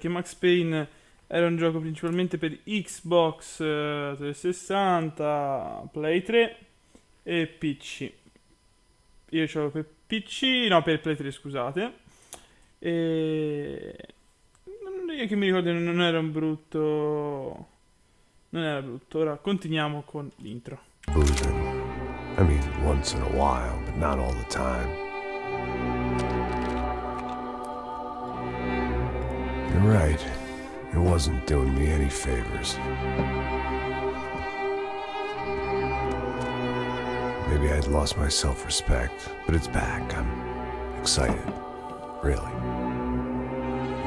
perché Max Payne era un gioco principalmente per Xbox 360, Play 3 e PC. Io ce l'ho per PC, no, per Play 3, scusate. E io che mi ricordo non era un brutto. Non era brutto. Ora continuiamo con l'intro. Boozing. I mean, once in a while, but not all the time. You're right. It wasn't doing me any favors. Maybe I'd lost my self-respect, but it's back. I'm excited. Really.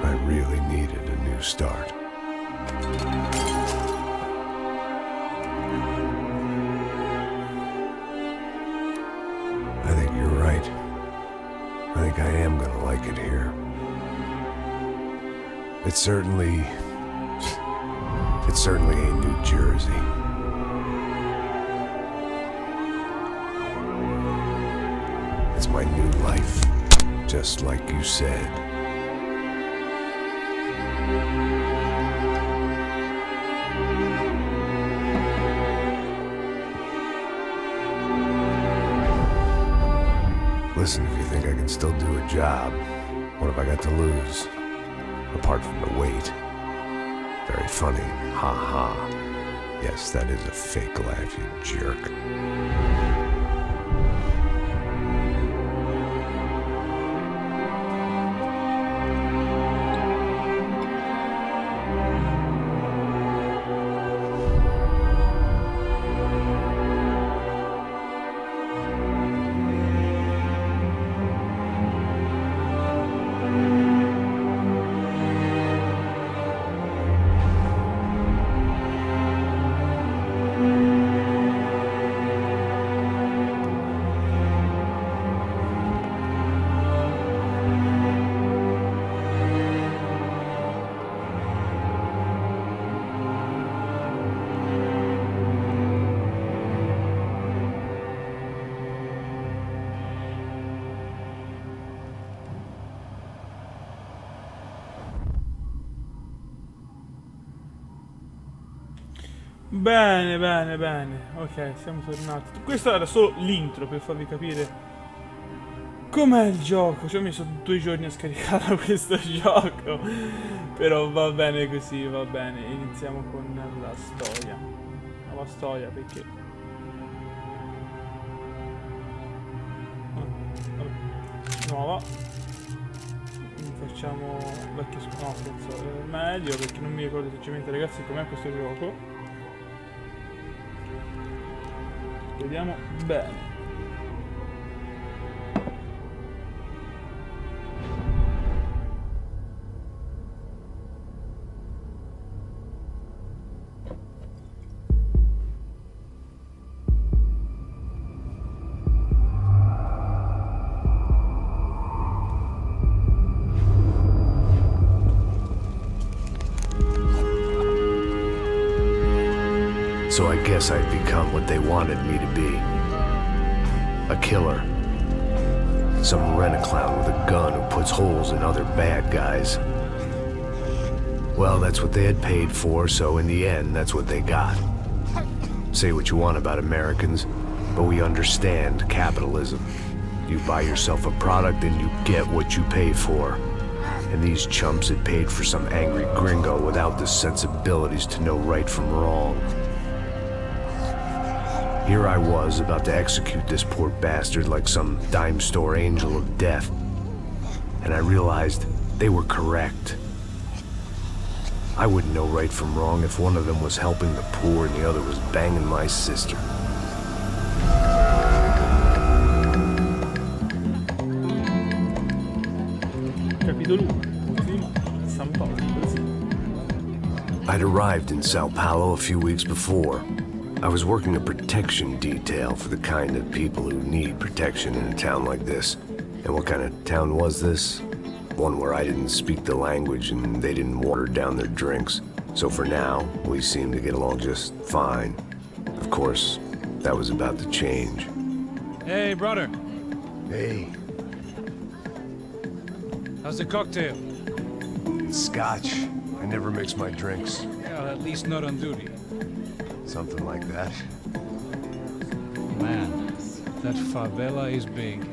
I really needed a new start. I think you're right. I think I am gonna like it here. It certainly ain't New Jersey. It's my new life, just like you said. Listen, if you think I can still do a job, what have I got to lose? Apart from the weight. Very funny. Ha ha. Yes, that is a fake laugh, you jerk. Bene, bene, bene. Ok, siamo tornati. Questo era solo l'intro per farvi capire com'è il gioco. Ci ho messo 2 giorni a scaricare questo gioco. Però va bene così, va bene. Iniziamo con la storia. Nuova storia perché... Nuova. Facciamo vecchio no, penso meglio perché non mi ricordo esattamente ragazzi com'è questo gioco. Vediamo bene. So I guess I'd become what they wanted me to be. A killer. Some rent-a-clown with a gun who puts holes in other bad guys. Well, that's what they had paid for, so in the end, that's what they got. Say what you want about Americans, but we understand capitalism. You buy yourself a product and you get what you pay for. And these chumps had paid for some angry gringo without the sensibilities to know right from wrong. Here I was, about to execute this poor bastard like some dime store angel of death. And I realized they were correct. I wouldn't know right from wrong if one of them was helping the poor and the other was banging my sister. Capitolo 1, San Paolo, Brasil. I'd arrived in Sao Paulo a few weeks before. I was working a protection detail for the kind of people who need protection in a town like this. And what kind of town was this? One where I didn't speak the language and they didn't water down their drinks. So for now, we seemed to get along just fine. Of course, that was about to change. Hey, brother. Hey. How's the cocktail? Scotch. I never mix my drinks. Well, at least not on duty. Something like that. Man, that favela is big.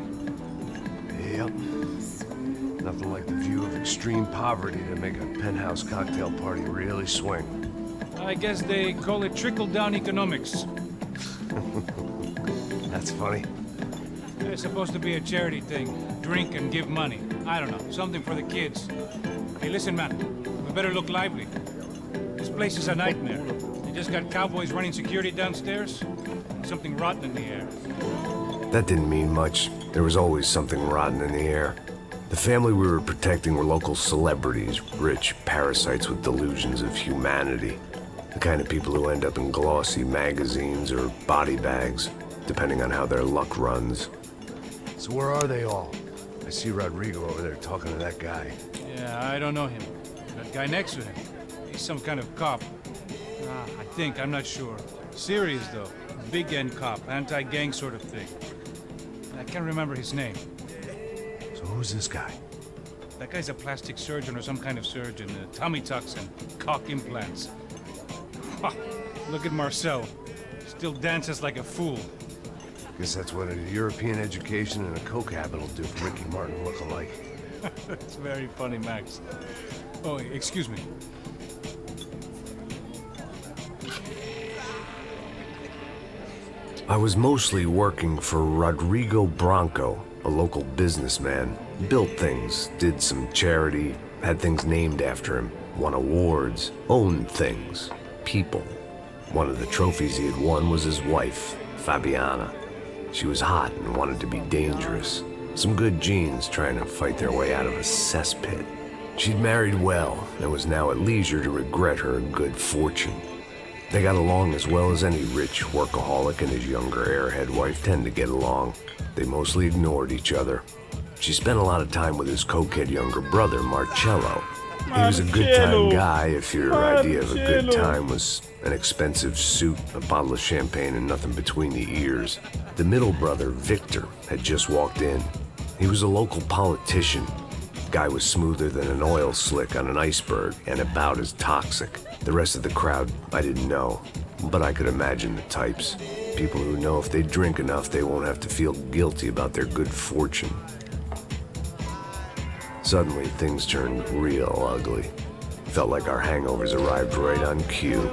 Yep. Nothing like the view of extreme poverty to make a penthouse cocktail party really swing. I guess they call it trickle-down economics. That's funny. It's supposed to be a charity thing. Drink and give money. I don't know, something for the kids. Hey, listen, man. We better look lively. This place is a nightmare. They just got cowboys running security downstairs. Something rotten in the air. That didn't mean much. There was always something rotten in the air. The family we were protecting were local celebrities, rich parasites with delusions of humanity. The kind of people who end up in glossy magazines or body bags, depending on how their luck runs. So where are they all? I see Rodrigo over there talking to that guy. Yeah, I don't know him. That guy next to him. He's some kind of cop. I think, I'm not sure. Serious, though. Big end cop, anti-gang sort of thing. I can't remember his name. So who's this guy? That guy's a plastic surgeon or some kind of surgeon. Tummy tucks and cock implants. Ha! Look at Marcel. Still dances like a fool. Guess that's what a European education and a coke habit will do for Ricky Martin look-alike. It's very funny, Max. Oh, excuse me. I was mostly working for Rodrigo Branco, a local businessman. Built things, did some charity, had things named after him, won awards, owned things, people. One of the trophies he had won was his wife, Fabiana. She was hot and wanted to be dangerous. Some good genes trying to fight their way out of a cesspit. She'd married well and was now at leisure to regret her good fortune. They got along as well as any rich workaholic and his younger airhead wife tend to get along. They mostly ignored each other. She spent a lot of time with his cokehead younger brother, Marcello. He was a good time guy if your idea of a good time was an expensive suit, a bottle of champagne, and nothing between the ears. The middle brother, Victor, had just walked in. He was a local politician. Guy was smoother than an oil slick on an iceberg and about as toxic. The rest of the crowd, I didn't know, but I could imagine the types. People who know if they drink enough, they won't have to feel guilty about their good fortune. Suddenly, things turned real ugly. Felt like our hangovers arrived right on cue.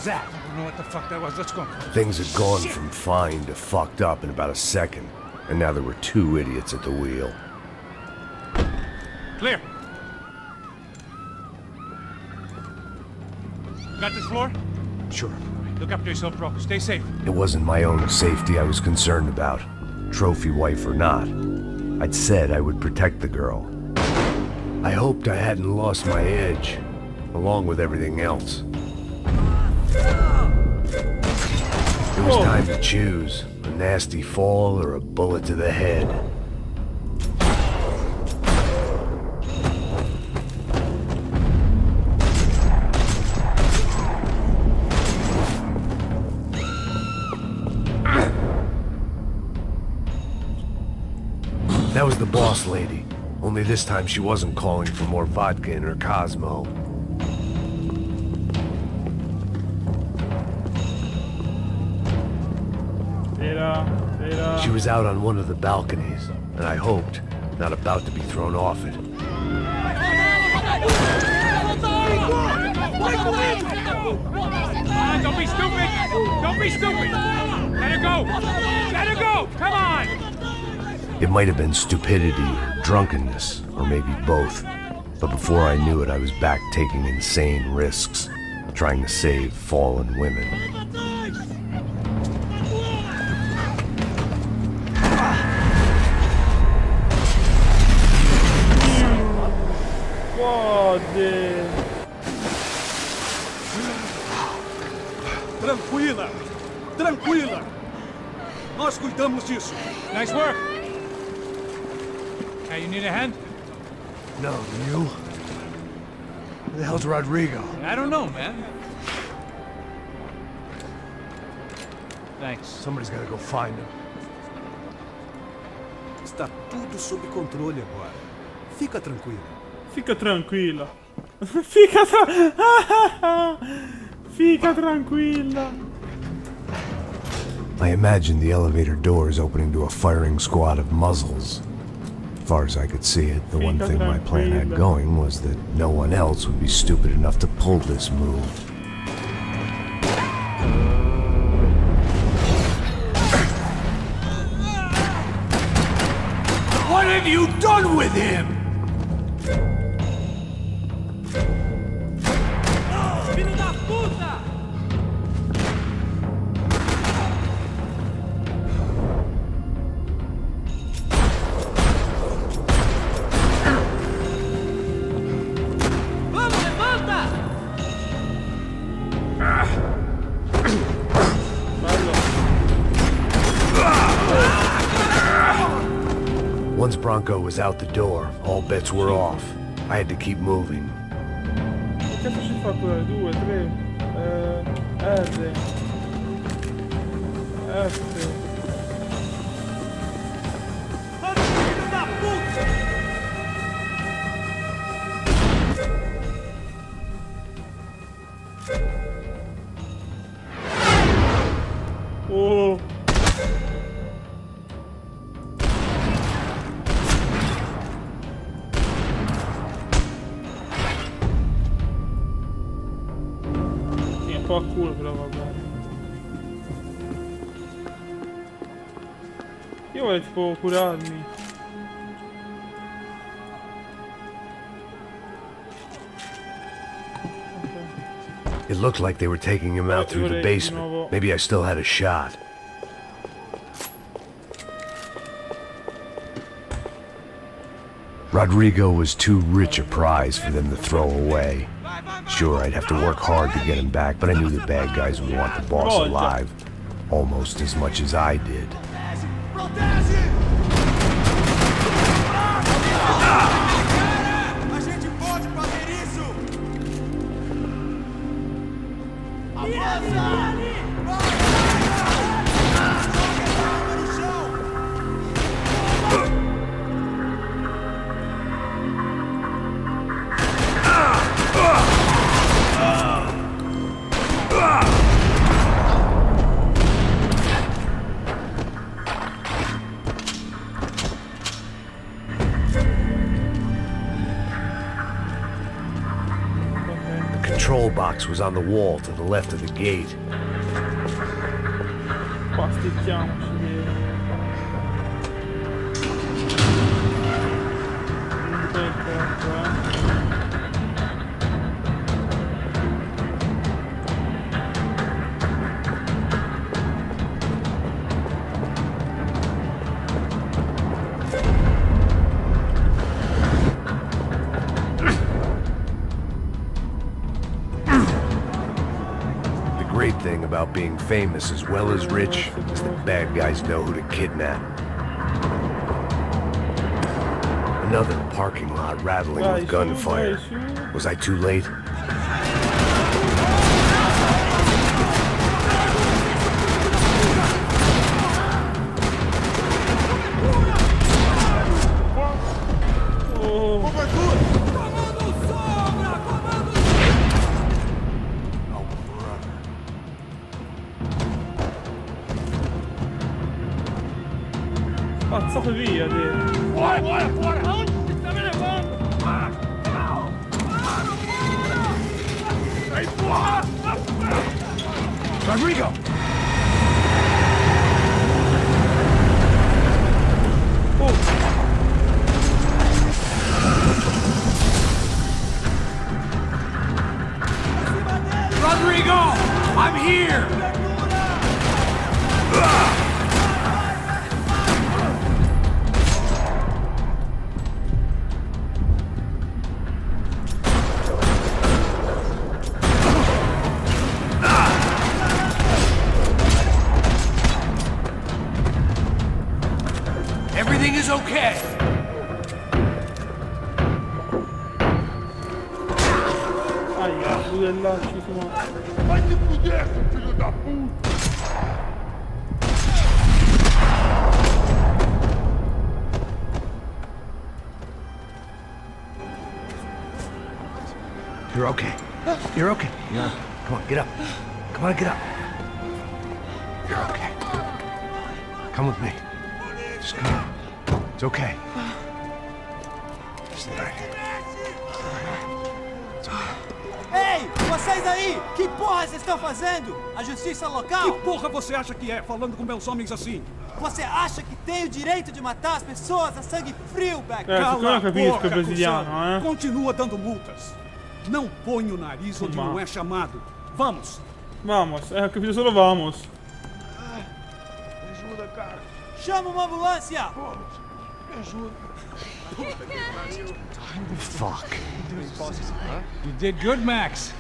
I don't know what the fuck that was. Let's go. Things had gone from fine to fucked up in about a second, and now there were two idiots at the wheel. Clear. Got this floor? Sure. Look after yourself, bro. Stay safe. It wasn't my own safety I was concerned about, trophy wife or not. I'd said I would protect the girl. I hoped I hadn't lost my edge, along with everything else. It was time to choose, a nasty fall or a bullet to the head. That was the boss lady, only this time she wasn't calling for more vodka in her Cosmo. She was out on one of the balconies, and I hoped, not about to be thrown off it. Don't be stupid! Don't be stupid! Let her go! Let her go! Come on! It might have been stupidity or drunkenness, or maybe both. But before I knew it, I was back taking insane risks, trying to save fallen women. Nós cuidamos disso. Nice work. Hey, you need a hand? No, you? Who the hell's Rodrigo? I don't know, man. Thanks. Somebody's gotta go find him. Está tudo sob controle agora. Fica tranquilo. Fica tranquilla. Fica tranquilla. I imagine the elevator doors opening to a firing squad of muzzles. As far as I could see it, the one thing my plan had going was that no one else would be stupid enough to pull this move. What have you done with him? Filho da puta! Vamos, levanta! Once Bronco was out the door, all bets were off. I had to keep moving. Che cazzo ci fa qua? 2, 3. R. F. Filho da puta! Oh. Un po' a culo però vabbè. Io voglio tipo curarmi. It looked like they were taking him out through the basement. Maybe I still had a shot. Rodrigo was too rich a prize for them to throw away. Sure, I'd have to work hard to get him back, but I knew the bad guys would want the boss alive. Almost as much as I did. A gente pode fazer isso! Avança! The control box was on the wall to the left of the gate. Pasticchiamoci via. The great thing about being famous as well as rich is that bad guys know who to kidnap. Another parking lot rattling with gunfire. Was I too late? Spazzato via, te. Rodrigo! Rodrigo! I'm here! Everything is okay. Aia, budellacci sono... Fagli pudere, figlio da puta! You're okay. You're okay. Yeah. Come on, get up. Come on, get up. You're okay. Come with me. Just come. It's okay. Stay right here. It's okay. Ei, vocês aí! Que porra vocês estão fazendo? A justiça local? Que porra você acha que é, falando com meus homens assim? Você acha que tem o direito de matar as pessoas a sangue frio, Beck? Siccome non capisco il brasiliano, cuzão. Continua dando multas. Não põe o nariz onde não é chamado. Vamos. Vamos, ho capito solo vamos. Me ajuda, cara. Chama uma ambulância! Me ajuda. Fuck. You did good, Max.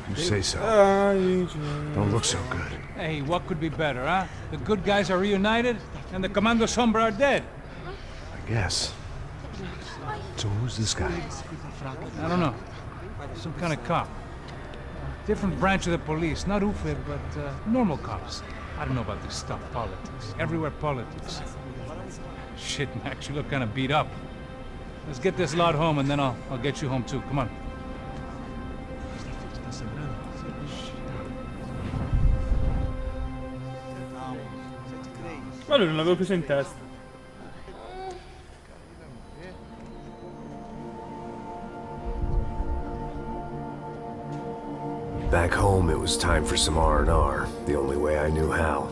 You say so. Ai, gente. Don't look so good. Hey, what could be better, huh? The good guys are reunited, and the Commando Sombra are dead. I guess. So who's this guy? I don't know. Some kind of cop. Different branch of the police. Not UFE, but normal cops. I don't know about this stuff, politics. Everywhere politics. Shit, Max, you look kind of beat up. Let's get this lot home, and then I'll get you home too. Come on. Ma lui non l'avevo preso in testa. Back home, it was time for some R&R, the only way I knew how.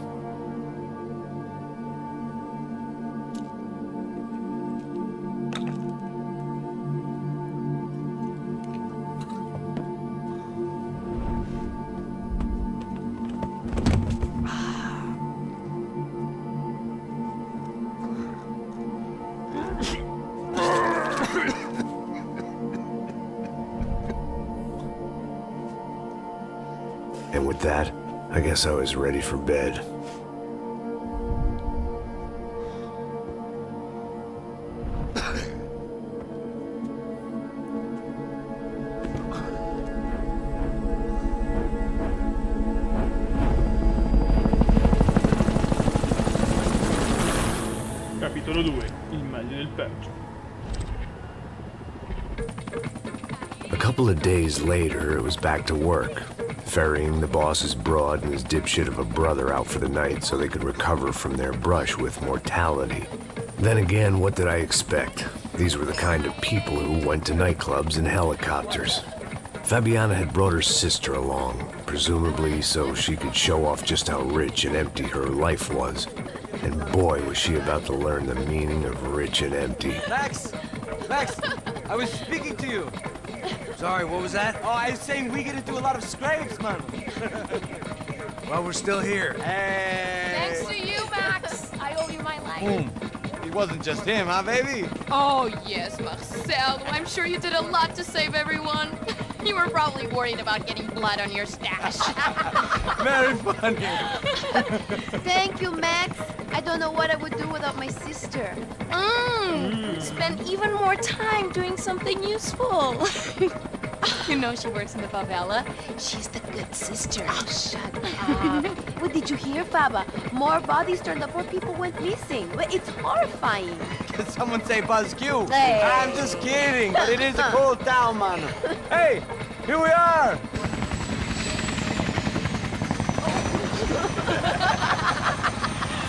And with that, I guess I was ready for bed. Capitolo 2. Il meglio del peggio. A couple of days later, it was back to work, ferrying the boss's broad and his dipshit of a brother out for the night so they could recover from their brush with mortality. Then again, what did I expect? These were the kind of people who went to nightclubs in helicopters. Fabiana had brought her sister along, presumably so she could show off just how rich and empty her life was. And boy, was she about to learn the meaning of rich and empty. Max! Max! I was speaking to you! Sorry, what was that? Oh, I was saying we get to do a lot of scrapes, man. Well, we're still here. Hey! Thanks to you, Max. I owe you my life. Boom. It wasn't just him, huh, baby? Oh, yes, Marcel. I'm sure you did a lot to save everyone. You were probably worried about getting blood on your stash. Very funny. Thank you, Max. I don't know what I would do without my sister. Spend even more time doing something useful. You know she works in the favela. She's the good sister. Oh, shut up. What did you hear, Faba? More bodies turned up where people went missing. It's horrifying. Did someone say Buzz Q? Hey. I'm just kidding, but it is a cool town, man. Hey, here we are.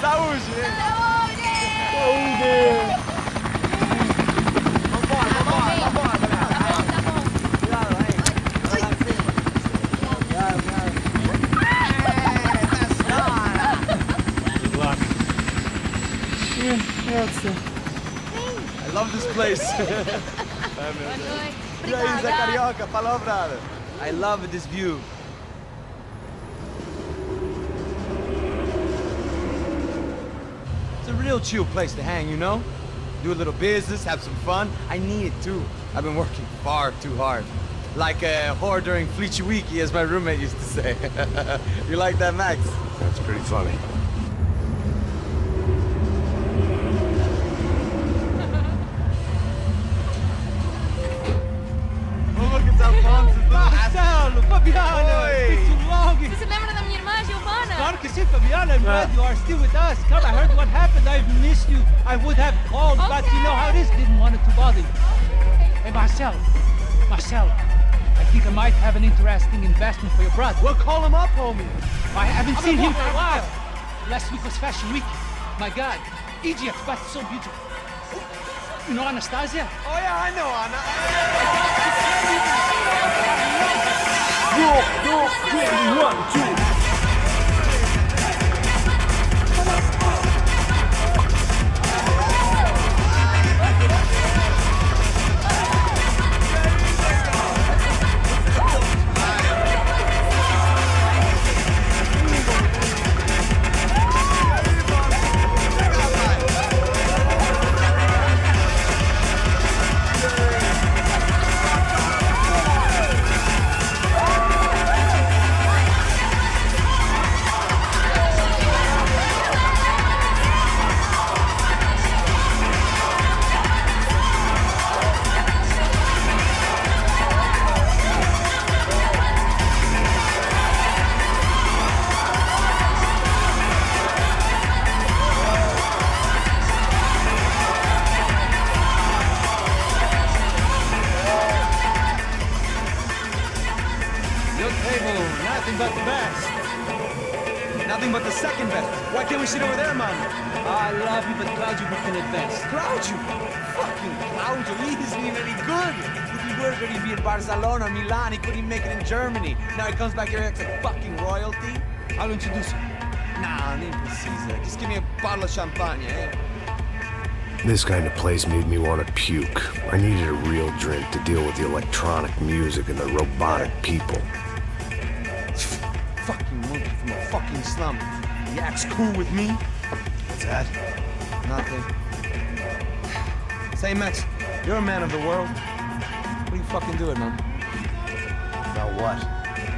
Saúde! I love this place. E aí, Zé Carioca, falou, brother. I love this view. It's a real chill place to hang, you know? Do a little business, have some fun. I need it too. I've been working far too hard. Like a whore during Fleechy as my roommate used to say. You like that, Max? That's pretty funny. Fabiana, it's been too long. Você se lembra da minha irmã, Giovanna? Claro que sim, Fabiana. I'm glad you are still with us. Come, I heard what happened. I've missed you. I would have called, but you know how it is. Didn't want it to bother you. Hey, Marcel, I think I might have an interesting investment for your brother. Well, call him up, homie. I haven't seen him for a while. Last week was Fashion Week. My God, Egypt, but so beautiful. You know Anastasia? Oh, yeah, I know, Anna. Nothing but the best. Nothing but the second best. Why can't we sit over there, man? I love you, but Claudio booked in advance. Claudio? Fucking Claudio, he isn't even any good. If he were good, he'd be in Barcelona, Milan. He couldn't make it in Germany. Now he comes back here and acts like fucking royalty. I'll introduce you. Nah, name precisa. Just give me a bottle of champagne, eh? This kind of place made me want to puke. I needed a real drink to deal with the electronic music and the robotic people. Fucking monkey from a fucking slum. He acts cool with me. What's that? Nothing. Say, Max, you're a man of the world. What do you fucking do it, man? About what?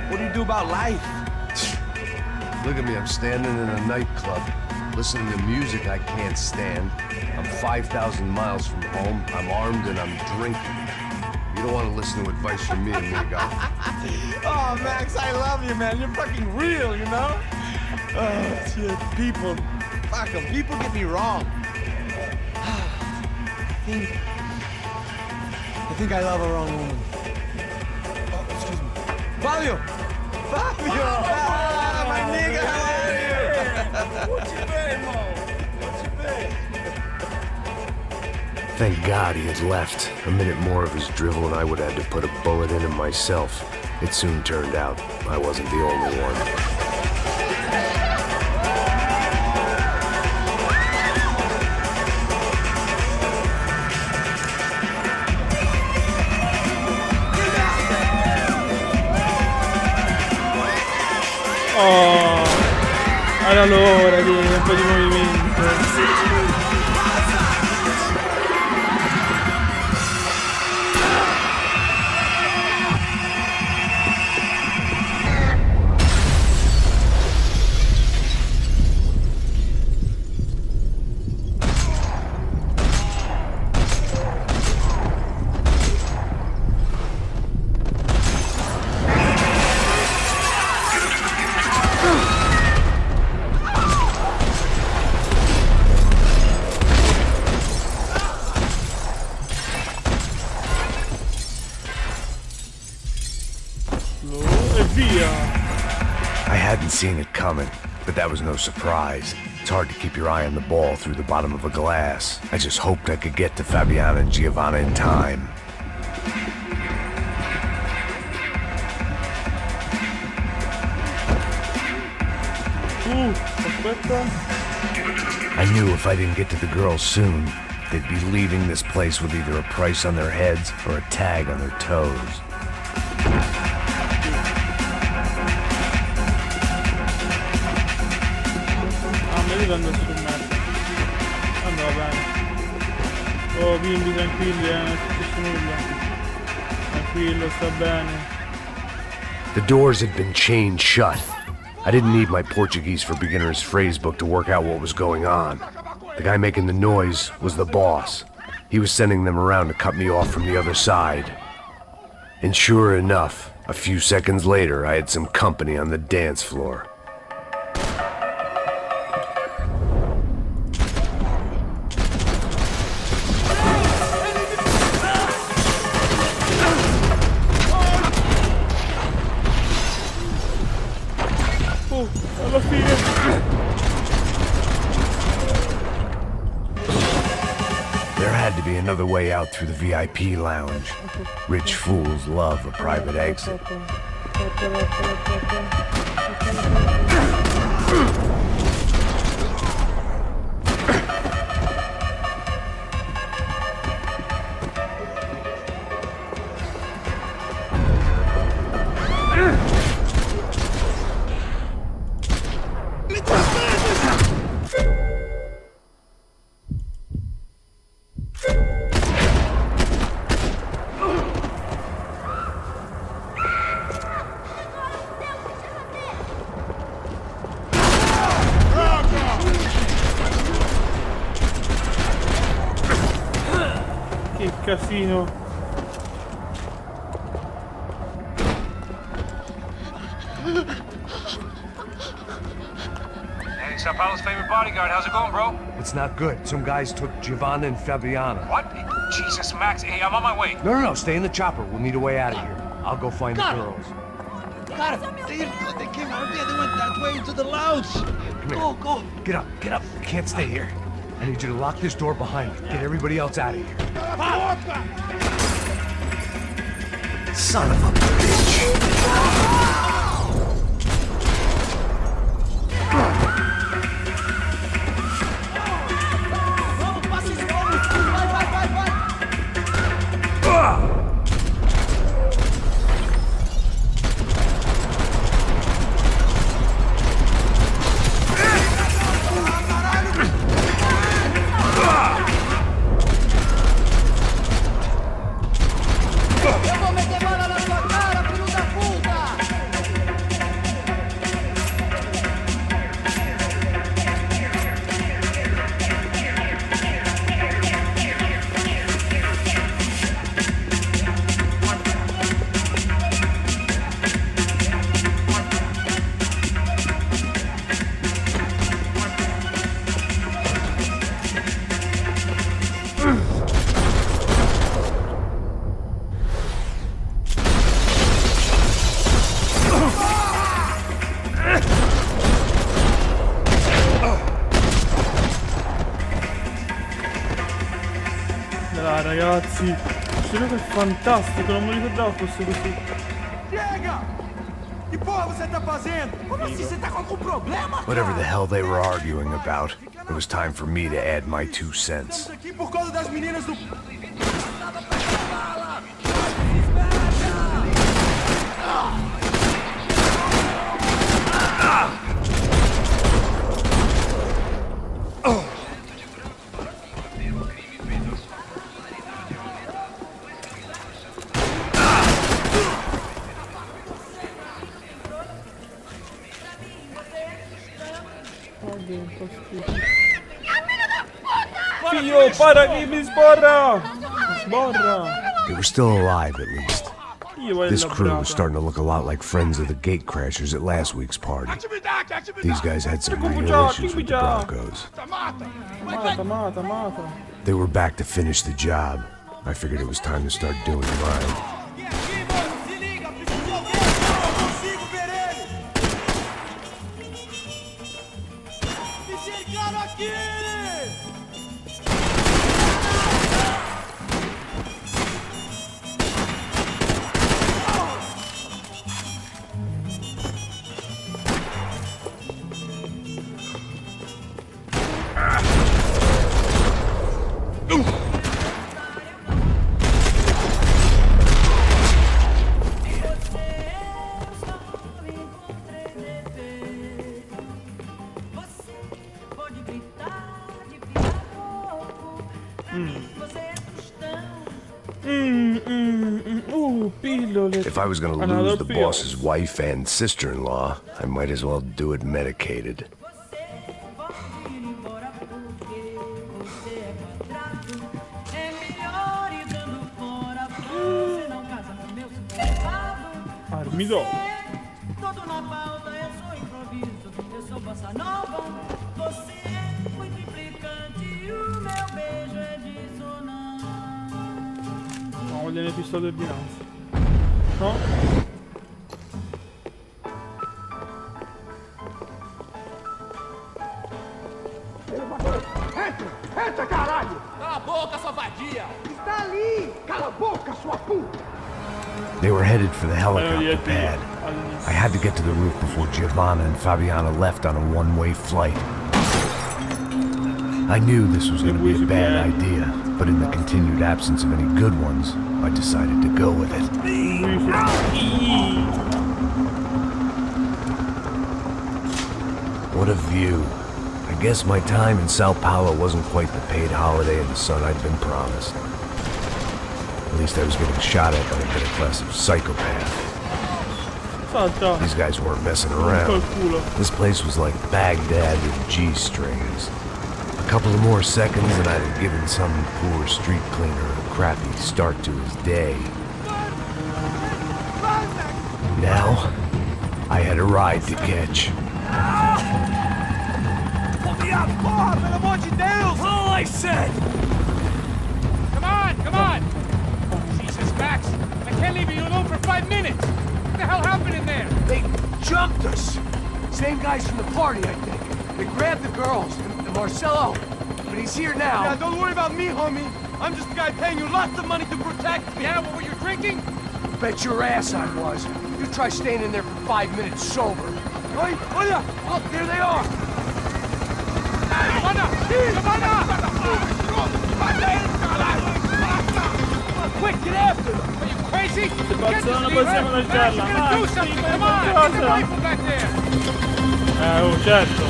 What do you do about life? Look at me, I'm standing in a nightclub, listening to music I can't stand. I'm 5,000 miles from home, I'm armed and I'm drinking. You don't want to listen to advice from me, amigo. Oh, Max, I love you, man. You're fucking real, you know? Oh, shit, people. Fuck them. People get me wrong. I think I love a wrong woman. Oh, excuse me. Fabio! Fabio! Ah, my nigga, how are you? What you been, Mo? What you been? Thank God he had left. A minute more of his drivel and I would have had to put a bullet in him myself. It soon turned out I wasn't the only one. Oh, era l'ora di un po' di movimento. I hadn't seen it coming, but that was no surprise. It's hard to keep your eye on the ball through the bottom of a glass. I just hoped I could get to Fabiana and Giovanna in time. I knew if I didn't get to the girls soon, they'd be leaving this place with either a price on their heads or a tag on their toes. Andando sul mezzo. Andava bene. Oh bimbi tranquilli, non è successo nulla. Tranquillo, sta bene. The doors had been chained shut. I didn't need my Portuguese for Beginners phrase book to work out what was going on. The guy making the noise was the boss. He was sending them around to cut me off from the other side. And sure enough, A few seconds later, I had some company on the dance floor. Oh, alla fine. There had to be another way out through the VIP lounge. Rich fools love a private exit. Che casino. Hey, Sao Paulo's favorite bodyguard. How's it going, bro? It's not good. Some guys took Giovanna and Fabiana. What? Jesus, Max. Hey, I'm on my way. No, stay in the chopper. We'll need a way out of here. I'll go find the girls. God, they came out here. They went that way into the lounge. Go. Get up. You can't stay here. I need you to lock this door behind you. Get everybody else out of here. Son of a bitch. Ragazzi, questo gioco è fantastico, non mi ricordavo fosse così. Chega! Que porra você tá fazendo? Como assim? Você tá com algum problema? Whatever the hell they were arguing about, it was time for me to add my 2 cents. Estamos aqui por causa das meninas do... Figlio, para che mi sborra! Sborra! They were still alive, at least. Io This crew was starting to look a lot like friends of the gatecrashers at last week's party. These guys had some real issues with the Broncos. Mata. They were back to finish the job. I figured it was time to start doing mine. If I was gonna lose the boss's wife and sister-in-law, I might as well do it medicated. Mi do. Todo na pauta, eu sou improviso, eu sou bossa nova. Você é muito implicante e o meu beijo é dissonante. No, voglio le pistole ordinanze. No? Entra, caralho! Cala a boca, sua vadia! Está ali! Cala a boca, sua puta! They were headed for the helicopter pad. I had to get to the roof before Giovanna and Fabiana left on a one-way flight. I knew this was going to be a bad idea, but in the continued absence of any good ones, I decided to go with it. What a view. I guess my time in Sao Paulo wasn't quite the paid holiday in the sun I'd been promised. At least I was getting shot at by a better class of psychopath. Salta. These guys weren't messing around. This place was like Baghdad with G-strings. A couple of more seconds and I'd have given some poor street cleaner a crappy start to his day. Now, I had a ride to catch. Porra, pelo amor de Deus! All I said! Come on! Jesus, Max! I can't leave you alone for 5 minutes! What the hell happened in there? They jumped us. Same guys from the party, I think. They grabbed the girls and Marcelo, but he's here now. Yeah, don't worry about me, homie. I'm just the guy paying you lots of money to protect me. Yeah, what were you drinking? Bet your ass I was. You try staying in there for 5 minutes sober. Oi, olha! Look, there they are. Quick, get after them! Are you crazy? Se passano non possiamo lasciarla. Do something, come on! Get the rifle back there! Oh, certo.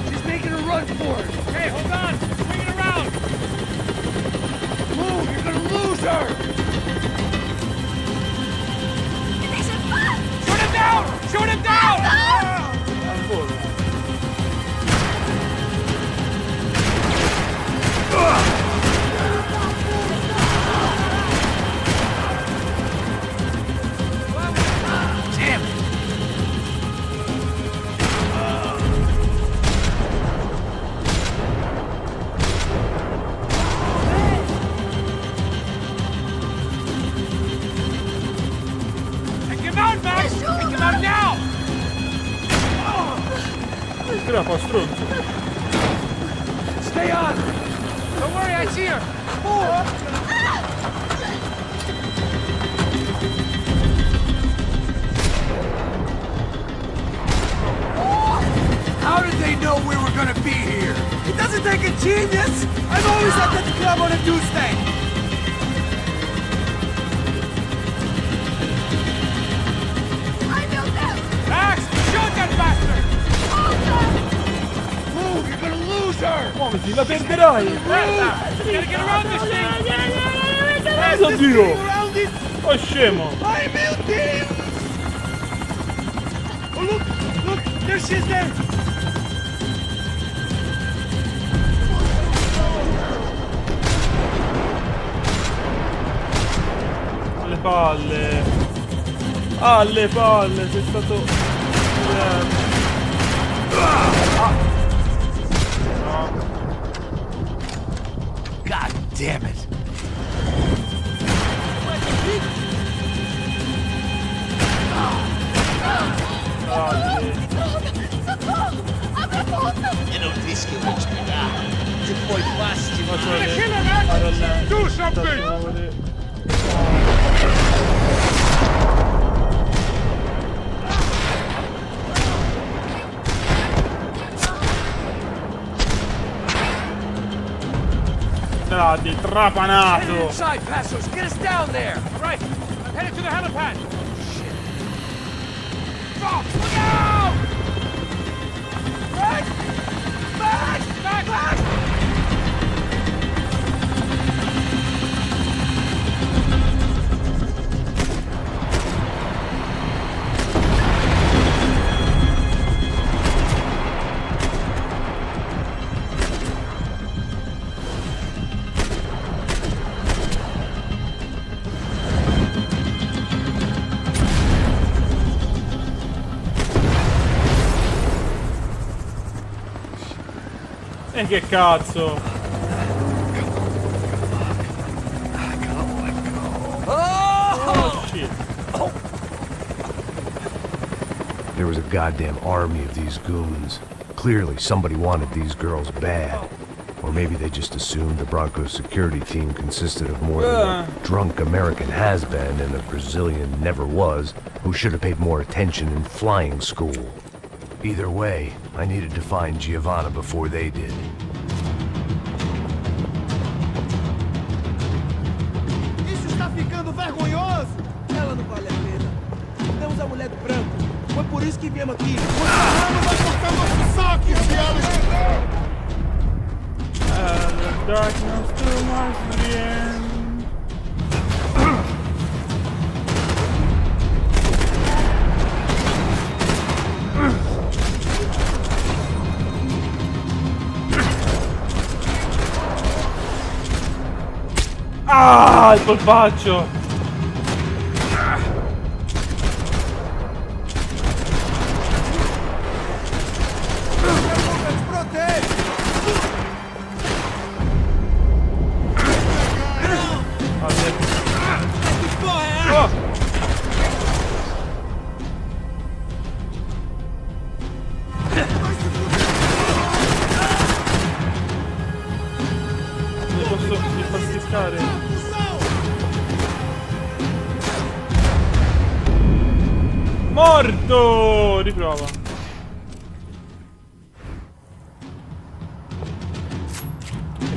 She's making a run for it. Okay, hold on! Bring it around! Move, you're gonna lose her! Shoot him down! Shoot him down! Damn it! Take him out, Max! Take him out now! Però fa stronzo. Stay on! Don't worry, I see her! How did they know we were gonna be here? It doesn't take a genius! I'm always at the club on a Tuesday! Max, shoot that bastard! Move, you're gonna lose her! Muoviti, la perderai. Gotta get around this thing! Oddio. Oh, scemo. Ai, meu Deus! Oh, look! There she is there! Alle palle. Alle palle, sei stato... God damn it! Eu não disse que eu vou te pegar. Tu foi fácil demais. Do something! Strati, trapanato. Inside, Passos, get us down there! All right, I'm headed to the helipad. Shit. Stop! Look out! Back! E che cazzo? Oh shit. There was a goddamn army of these goons. Clearly, somebody wanted these girls bad. Or maybe they just assumed the Broncos security team consisted of more than a drunk American has-been and a Brazilian never was, who should have paid more attention in flying school. Either way, I needed to find Giovanna before they did. Isso está ficando vergonhoso! Ela não vale a pena. Temos a mulher do branco. Foi por isso que viemos aqui. Você não vai cortar nosso saco, fiel! The darkness to my friend. Ah, il polpaccio! Morto! Riprova.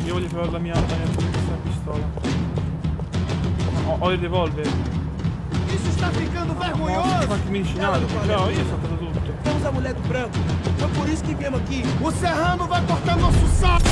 Io voglio provare la mia pistola. Ho il revolver. Isso está ficando vergonhoso! Quanto medicinale, però io ho saltato tutto. Temos a mulher do branco. Foi por isso que viemos aqui. O serrano vai cortar nosso saco!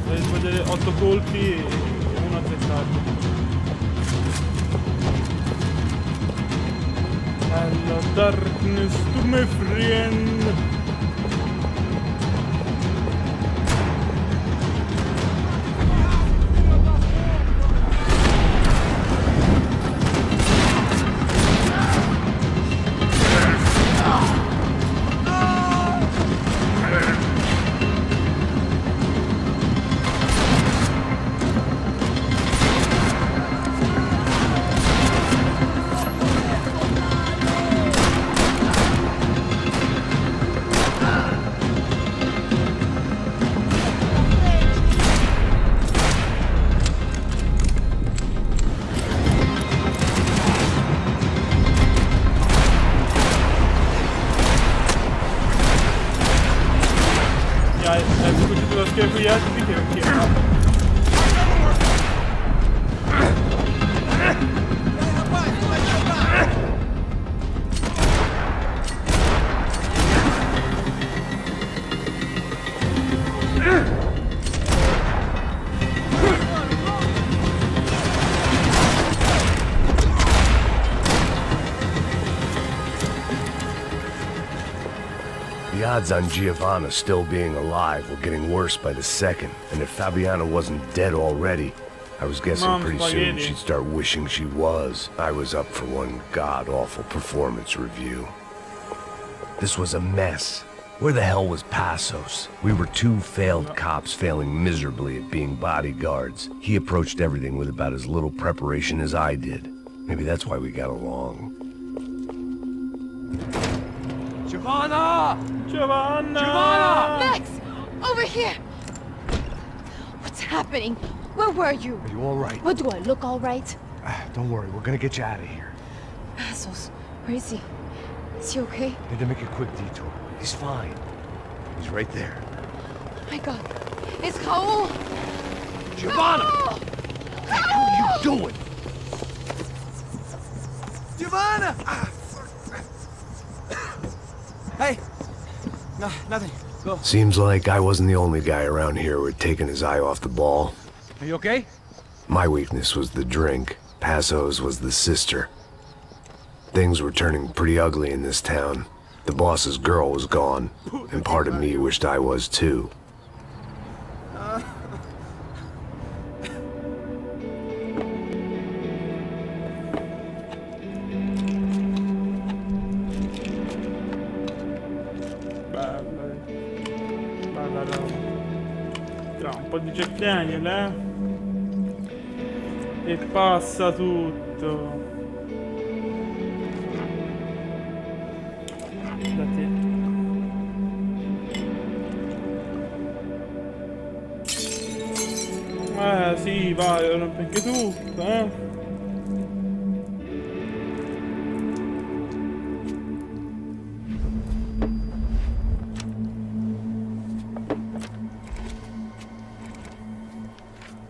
Devi sbagliare 8 colpi e uno azzeccato. Hello darkness to my friend. Gli altri che The odds on Giovanna still being alive were getting worse by the second, and if Fabiana wasn't dead already, I was guessing pretty soon she'd start wishing she was. I was up for one god-awful performance review. This was a mess. Where the hell was Passos? We were two failed cops failing miserably at being bodyguards. He approached everything with about as little preparation as I did. Maybe that's why we got along. Giovanna! Giovanna! Giovanna! Max! Over here! What's happening? Where were you? Are you all right? What, do I look all right? Don't worry, we're gonna get you out of here. Passos. Where is he? Is he okay? Need to make a quick detour. He's fine. He's right there. Oh my God. It's Raul! Giovanna! Raul! What the hell are you doing? Giovanna! Hey! No, nothing. Go. Seems like I wasn't the only guy around here who had taken his eye off the ball. Are you okay? My weakness was the drink. Passo's was the sister. Things were turning pretty ugly in this town. The boss's girl was gone, and part of me wished I was too. Bella roba. Tra un po' di Jack Daniel, e passa tutto. Da te. Sì, vai, rompe anche tutto,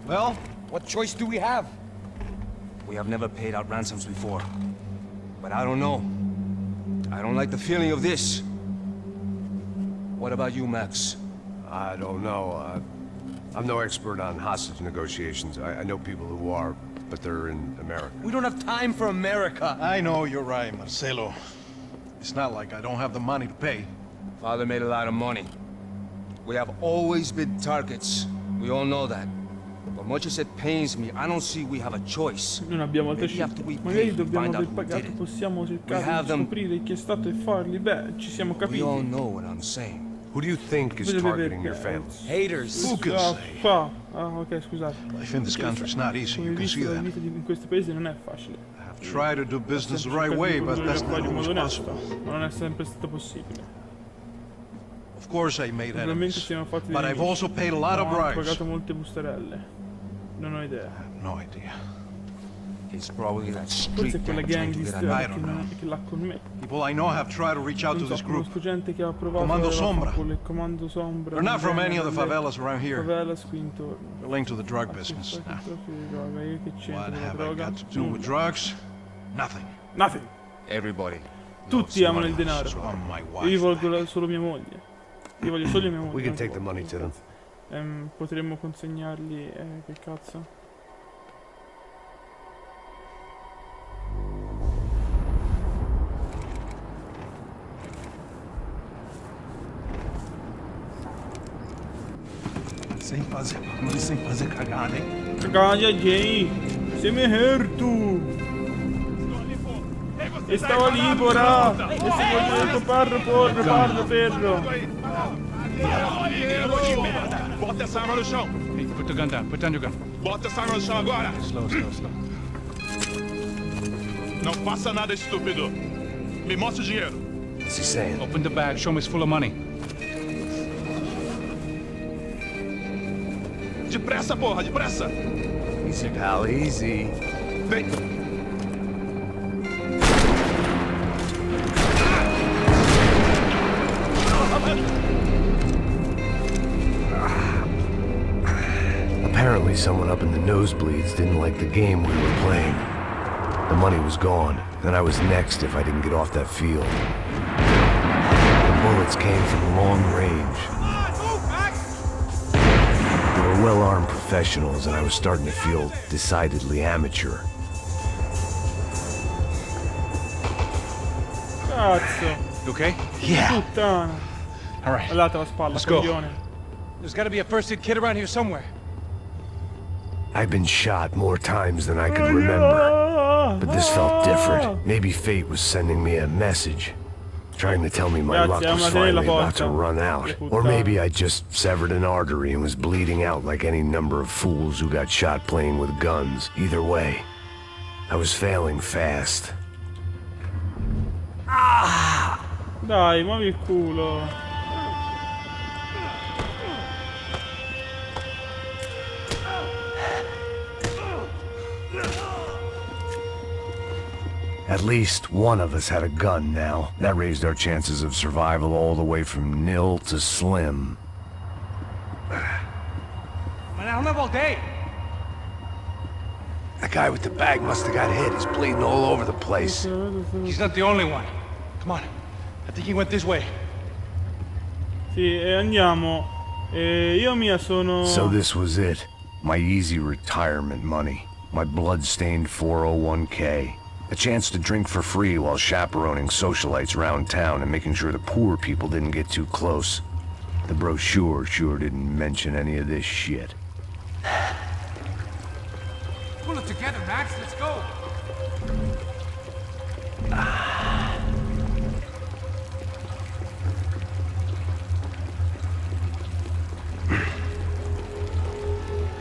Well, what choice do we have? We have never paid out ransoms before. But I don't know. I don't like the feeling of this. What about you, Max? I don't know. I'm no expert on hostage negotiations. I know people who are, but they're in America. We don't have time for America. I know you're right, Marcelo. It's not like I don't have the money to pay. Father made a lot of money. We have always been targets. We all know that. But much as it pains me, I don't see we have a choice. Non abbiamo altre Maybe after we scelte. Magari pay, we dobbiamo find out aver who did pagato, it. possiamo We cercare have di them. scoprire chi è stato e farli. Beh, ci siamo capiti. We all know what I'm saying. Who do you think is Deve targeting aver- your family? Haters. Who can Ah, say? fa. Ah, ok, scusate. Life in this country is not easy, Come you can see visto, la that. vita in questo paese non è facile. I've tried to do business the Sempre right cercato way, di but condurre that's gli not affari in always modo onesto, possible. ma non è sempre stato possibile. Of course I made Probabilmente enemies, siamo fatti but dei I've nemici. also paid a lot of Ho bribes. pagato molte bustarelle. Non ho idea. No idea. It's probably that Forse street è quella gang trying gang to di get strada at I don't know. che l'ha con me. People I know have tried to reach out to Non so, this group. conosco gente che ha provato Comando a Sombra. con il comando Sombra. They're not from gang any of the delle favelas around here. favelas qui intorno. They're linked to the drug business. Che Now, traffico di droga, io che c'entro what con la have I droga? got to do with drugs? Nothing. Nothing. Everybody. Tutti amano il denaro. Just want my Io gli wife. volgo solo mia moglie. Io voglio solo mia moglie. We can non take ti the money voglio. to them. Potremmo consegnargli... che cazzo? Sem fazer cagada, hein? Cagaglia, Jay! Sei merto! E stava lì, porra! E se vuoi detto parro, perro! Bota essa arma no chão. Hey, put the gun down. Put down your gun. Bota essa arma no chão agora. Slow. Não faça nada, estúpido. Me mostre o dinheiro. What's he saying? Open the bag. Show me it's full of money. Depressa, porra, depressa! Easy, pal, easy. Vem! Apparently someone up in the nosebleeds didn't like the game we were playing. The money was gone, and I was next if I didn't get off that field. The bullets came from long range. They were well-armed professionals, and I was starting to feel decidedly amateur. Cazzo! You okay? Puttana! All right. All'altra la spalla, Let's go. coglione. There's gotta be a first aid kit around here somewhere. I've been shot more times than I could remember, but this felt different. Maybe fate was sending me a message, trying to tell me my luck was finally about to run out. Or maybe I just severed an artery and was bleeding out like any number of fools who got shot playing with guns. Either way, I was failing fast. Dai, muovi il culo. At least one of us had a gun now. That raised our chances of survival all the way from nil to slim. Man, I don't have all day. That guy with the bag must have got hit. He's bleeding all over the place. He's not the only one. Come on. I think he went this way. Sì, andiamo. Io mia sono... So this was it. My easy retirement money. My blood-stained 401k. A chance to drink for free while chaperoning socialites around town and making sure the poor people didn't get too close. The brochure sure didn't mention any of this shit. Pull it together, Max. Let's go.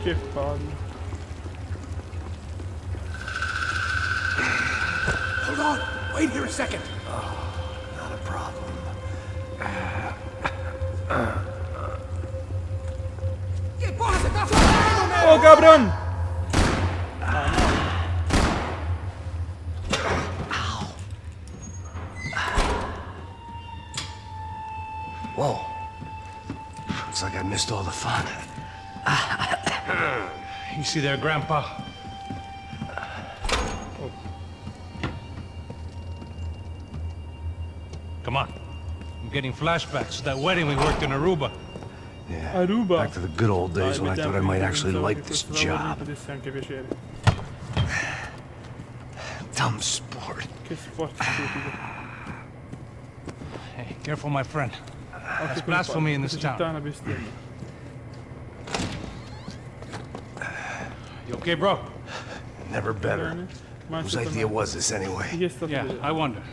Che palle. Hold on. Wait here a second. Oh, not a problem. Oh, cabrón! Whoa. Looks like I missed all the fun. You see there, Grandpa? Come on. I'm getting flashbacks to that wedding we worked in Aruba. Yeah. Aruba. Back to the good old days when I thought I might actually like this job. Dumb sport. Che sport stupido. Hey, careful, my friend. That's blasphemy in this town. You okay, bro? Never better. Whose idea was this anyway? Yeah, I wonder.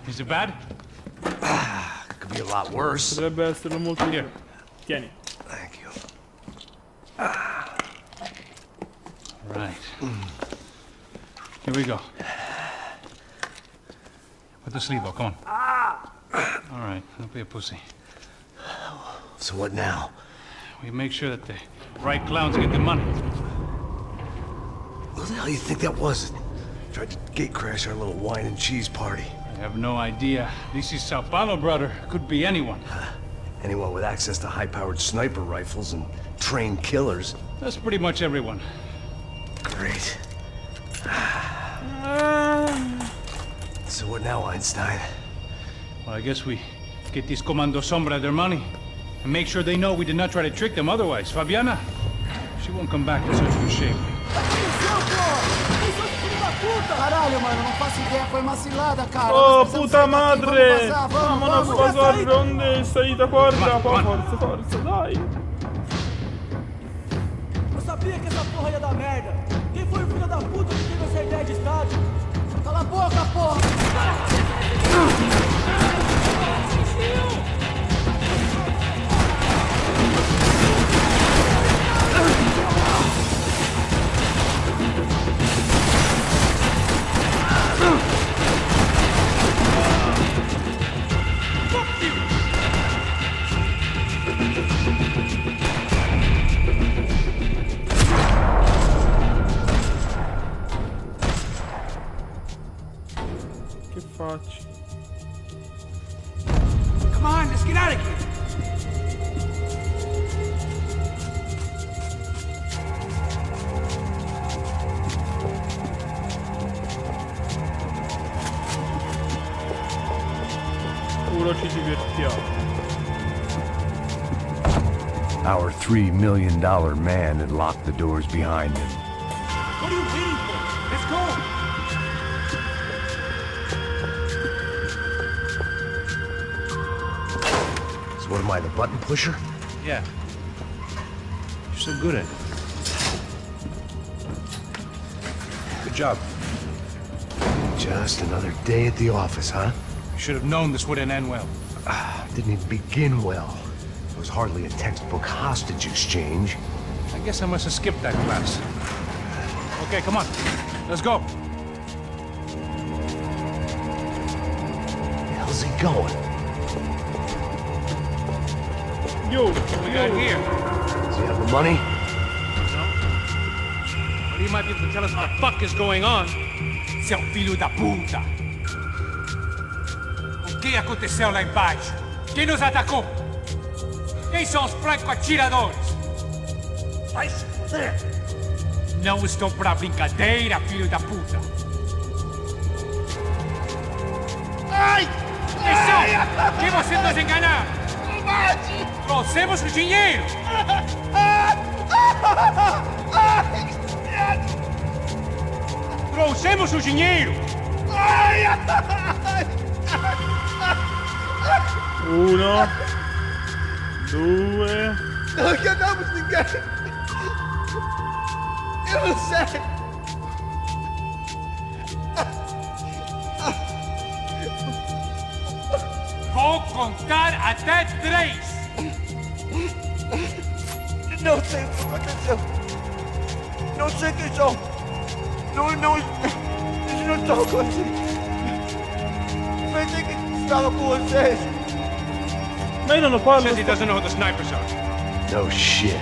Is it bad? Could be a lot worse. Potrebbe essere molto... Here. Tieni. Thank you. Right. Here we go. Put the sleeve up, come on. All right, don't be a pussy. So what now? We make sure that the right clowns get the money. Who the hell do you think that was? Tried to gate crash our little wine and cheese party. I have no idea. This is Sao Paulo, brother. Could be anyone. Anyone with access to high-powered sniper rifles and trained killers. That's pretty much everyone. Great. So what now, Einstein? Well, I guess we get these Comando Sombra their money. And make sure they know we did not try to trick them otherwise. Fabiana, she won't come back to such good shape. Caralho, mano, não faço ideia, foi uma cilada, cara. Oh, puta madre! Vámonos, pasar, onde saída porta? Forza, dai! Eu sabia que essa porra ia dar merda. Quem foi o filho da puta que teve essa ideia de estádio? Cala a boca, porra! Che faccio? Come on, let's get out of here. Puro ci divertiamo. Our $3 million man had locked the doors behind him. What are you waiting for? Let's go. So what am I, the button pusher? Yeah. You're so good at it. Good job. Just another day at the office, huh? You should have known this wouldn't end well. Didn't even begin well. It was hardly a textbook hostage exchange. I guess I must have skipped that class. Okay, come on. Let's go. Where the hell's he going? Yo, What we got here? Does he have the money? What do he might be able to tell us what the fuck is going on. Seu filho da puta! O que aconteceu lá embaixo? Quem nos atacou? Quem são os franco-atiradores? Vai se fuder! Não estou pra brincadeira, filho da puta! Ai! Atenção! Quem você nos enganar? Mate! Trouxemos o dinheiro! Trouxemos o dinheiro! Ai! 1, 2. Não enganamos ninguém! Eu não sei! Vou contar até 3! Não sei o que aconteceu! Não sei quem são! Eles não estão com vocês! Pensei que estava com vocês! Ma io non lo parlo. Says he doesn't know who the snipers are. No shit.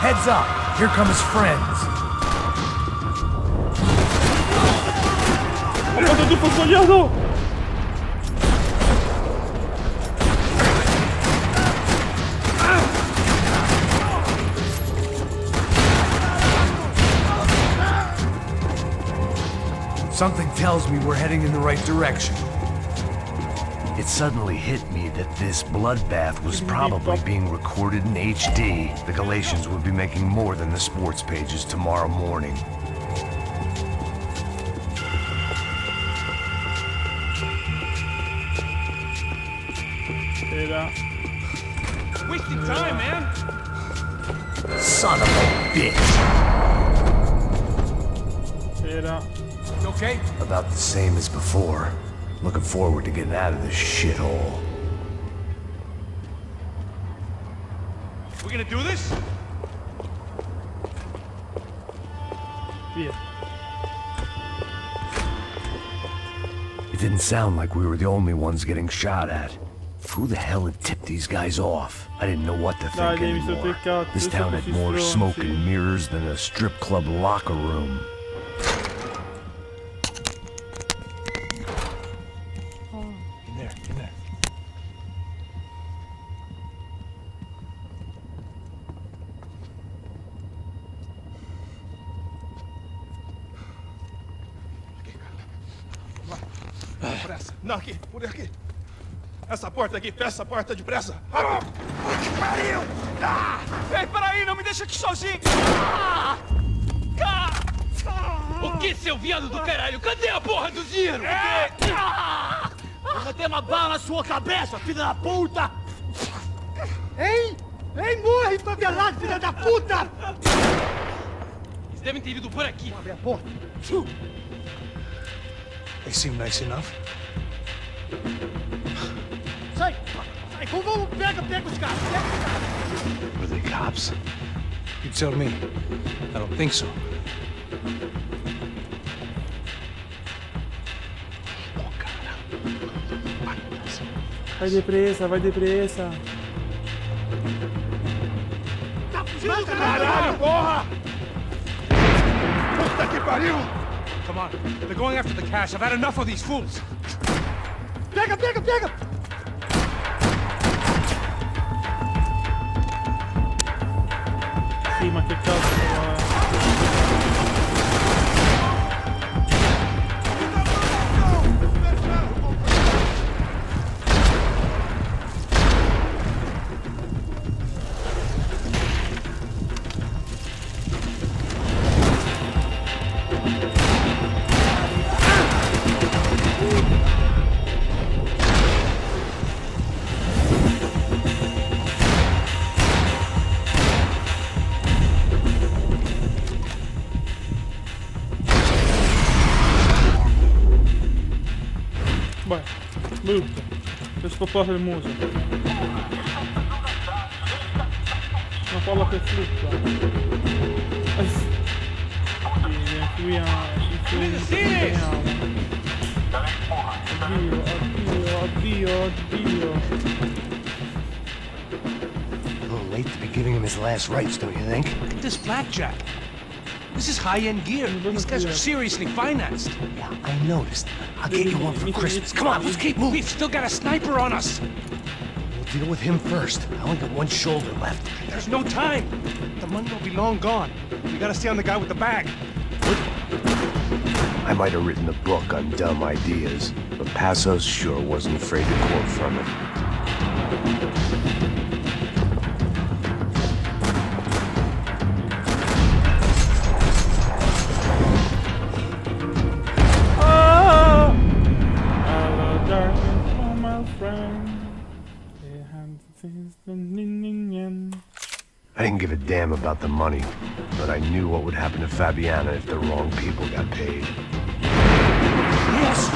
Heads up! Here come his friends. Ho fatto tutto sbagliato! Something tells me we're heading in the right direction. It suddenly hit me that this bloodbath was probably being recorded in HD. The Galatians would be making more than the sports pages tomorrow morning. Wasting time, man! Son of a bitch! You okay? About the same as before. Looking forward to getting out of this shithole. We gonna do this? Via. It didn't sound like we were the only ones getting shot at. Who the hell had tipped these guys off? I didn't know what to think anymore. This town had more smoke and mirrors than a strip club locker room. In there. Pressa. Não, aqui, por aqui. Essa porta aqui, fecha essa porta depressa. Rápido. Que pariu! Ei, peraí, não me deixa aqui sozinho! O que, seu viado do caralho? Cadê a porra do dinheiro? Vou meter uma bala na sua cabeça, filha da puta! Ei! Ei, morre, favelado, filha da puta! Eles devem ter ido por aqui. Abre a porta. They seem nice enough. Sai! Sai! Vamos, pega os caras! Were they cops? You tell me. I don't think so. Vai depressa, vai depressa. Tá fugindo, Caralho, porra! Puta que pariu! Come on, they're going after the cash. I've had enough of these fools. Pega! Sì, ma che cazzo. Beh, brutto. Si è spopolato il muso. Una palla che fluttua. Influiamo. Addio. late to be giving him his last rites, don't you think? Look at this blackjack. This is high-end gear. These guys are seriously financed. Yeah, I noticed. I'll get you one for Christmas. Come on, let's keep moving. We've still got a sniper on us. We'll deal with him first. I only got one shoulder left. There's no time. The money will be long gone. We gotta stay on the guy with the bag. I might have written a book on dumb ideas, but Passos sure wasn't afraid to quote from it. I didn't give a damn about the money, but I knew what would happen to Fabiana if the wrong people got paid. Yes!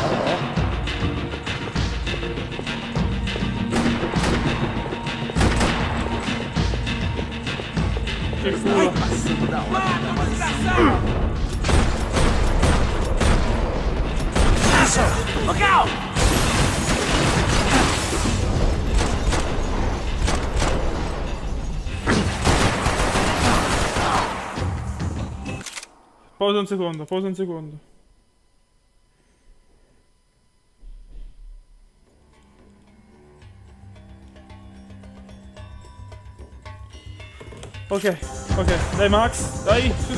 Look out! Pausa un secondo, pausa un secondo. Ok, ok, dai Max, dai, su.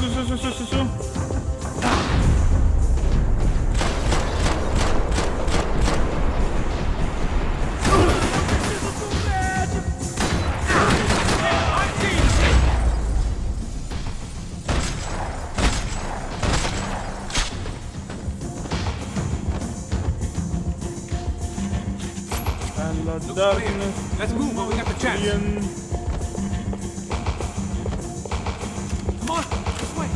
Darkness. Let's move while we got the chance. Come on, this way.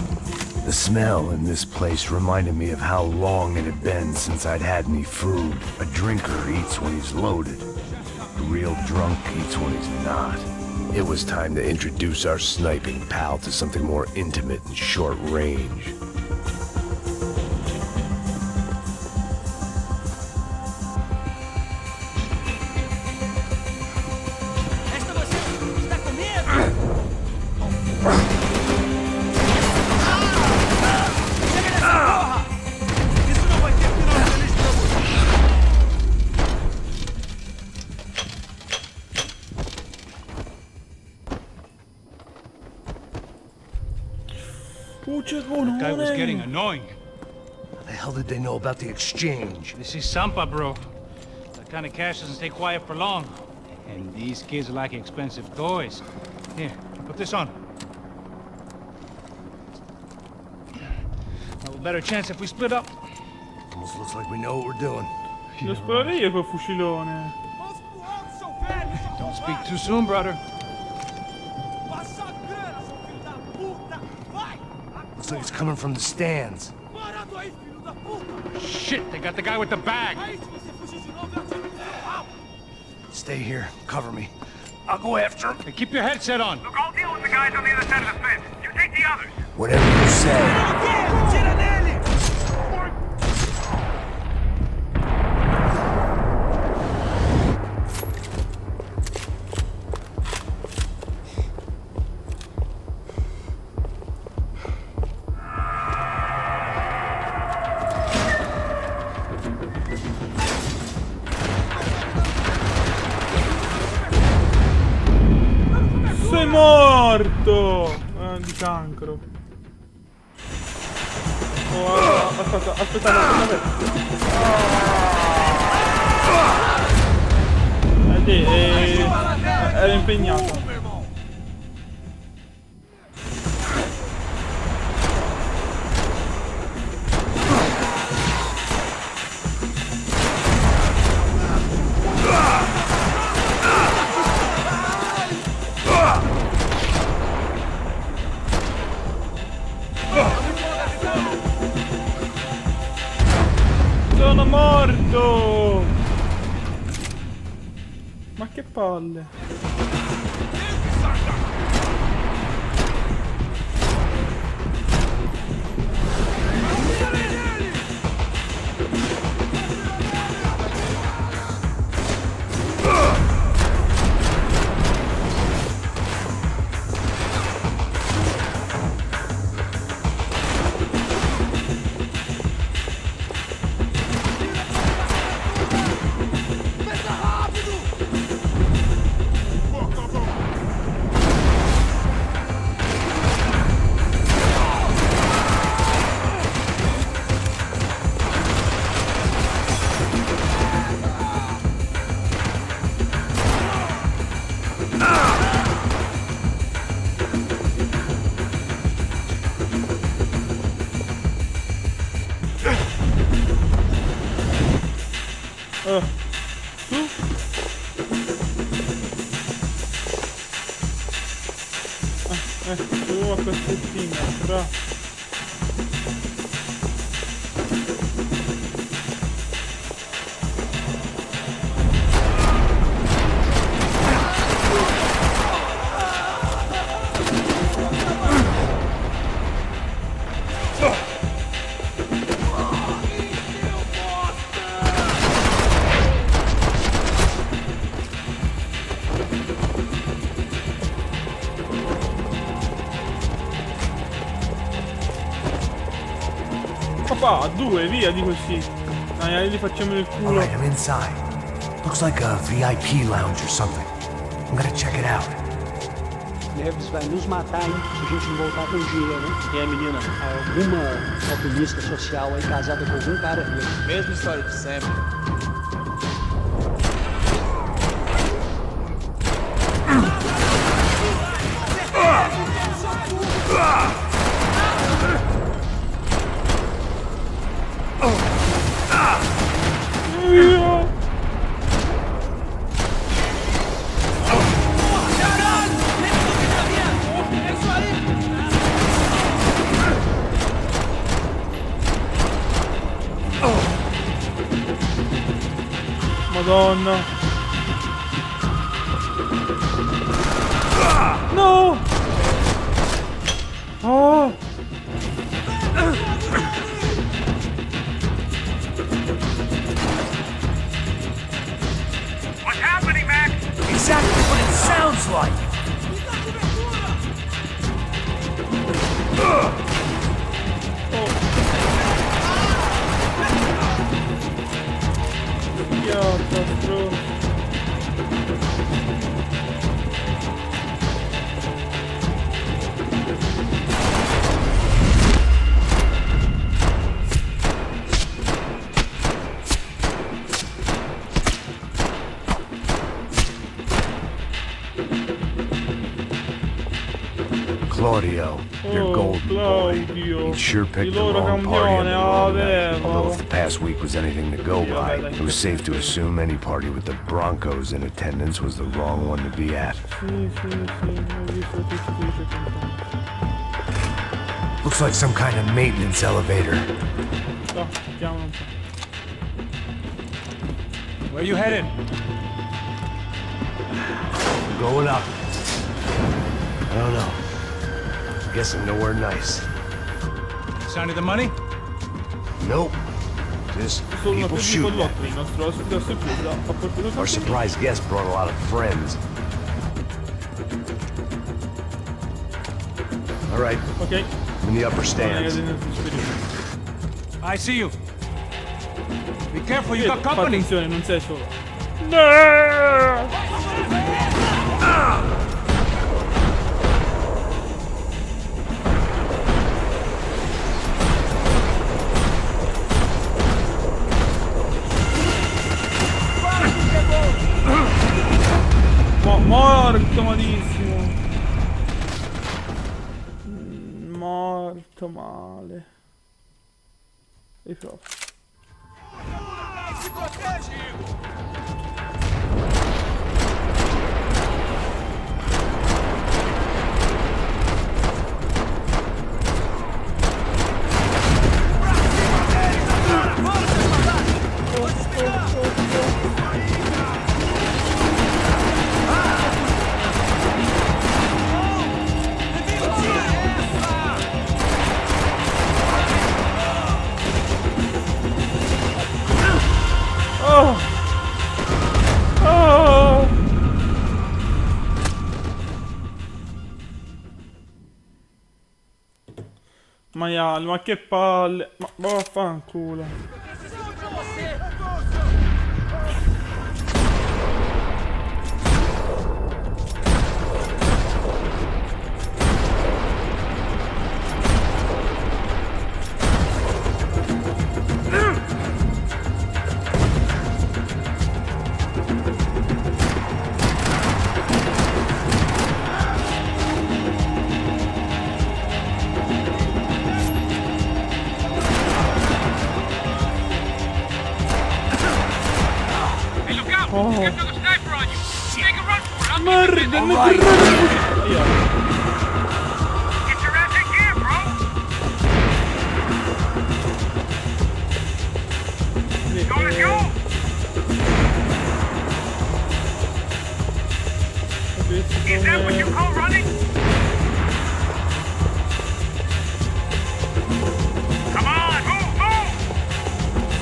The smell in this place reminded me of how long it had been since I'd had any food. A drinker eats when he's loaded. A real drunk eats when he's not. It was time to introduce our sniping pal to something more intimate and short range. The guy was getting annoying. How the hell did they know about the exchange? This is Sampa, bro. That kind of cash doesn't stay quiet for long. And these kids like expensive toys. Here, put this on. Have a better chance if we split up. Almost looks like we know what we're doing. Lo sparo io col fucilone. Don't speak too soon, brother. Looks like it's coming from the stands. Shit, they got the guy with the bag. Stay here, cover me. I'll go after him. Hey, keep your headset on. Look, I'll deal with the guys on the other side of the fence. You take the others. Whatever you say. Sei morto! Di cancro. Oh, aspetta. Era impegnato. Sono morto! Ma che palle! Tu? Tu a quest'ettina, bravo. Papà, 2, via di così. Dai, li facciamo nel culo. Alright, I'm inside. Looks like a VIP lounge or something. I'm gonna check it out. Neves vai nos matar, hein, se a gente não voltar com dinheiro, hein? E a menina? Alguma alpinista social aí casada com algum cara rico. Mesma história de sempre. Madonna. No! Oh! What's happening, Mac? Exactly what it sounds like. Claudio, your golden boy. He sure picked the wrong party on the wrong night. Although if the past week was anything to go by, it was safe to assume any party with the Broncos in attendance was the wrong one to be at. Looks like some kind of maintenance elevator. Where you headed? Going up. I don't know. Guessing nowhere nice. Sign of the money? Nope. Just people shooting at me. Our surprise guest brought a lot of friends. All right. Okay. I'm in the upper stands. I see you. Be careful, you got company. Attenzione, non sei solo. No! Morto malissimo. Morto male. Riprovo. Se protege, Maiale, ma che palle. Ma vaffanculo. Oh. There's another sniper on you. Take a run for it. I'll Merda, keep you busy. merda. Io. Get your ass in gear, bro. Go, let's go. Is that what you call running? Come on, move, move!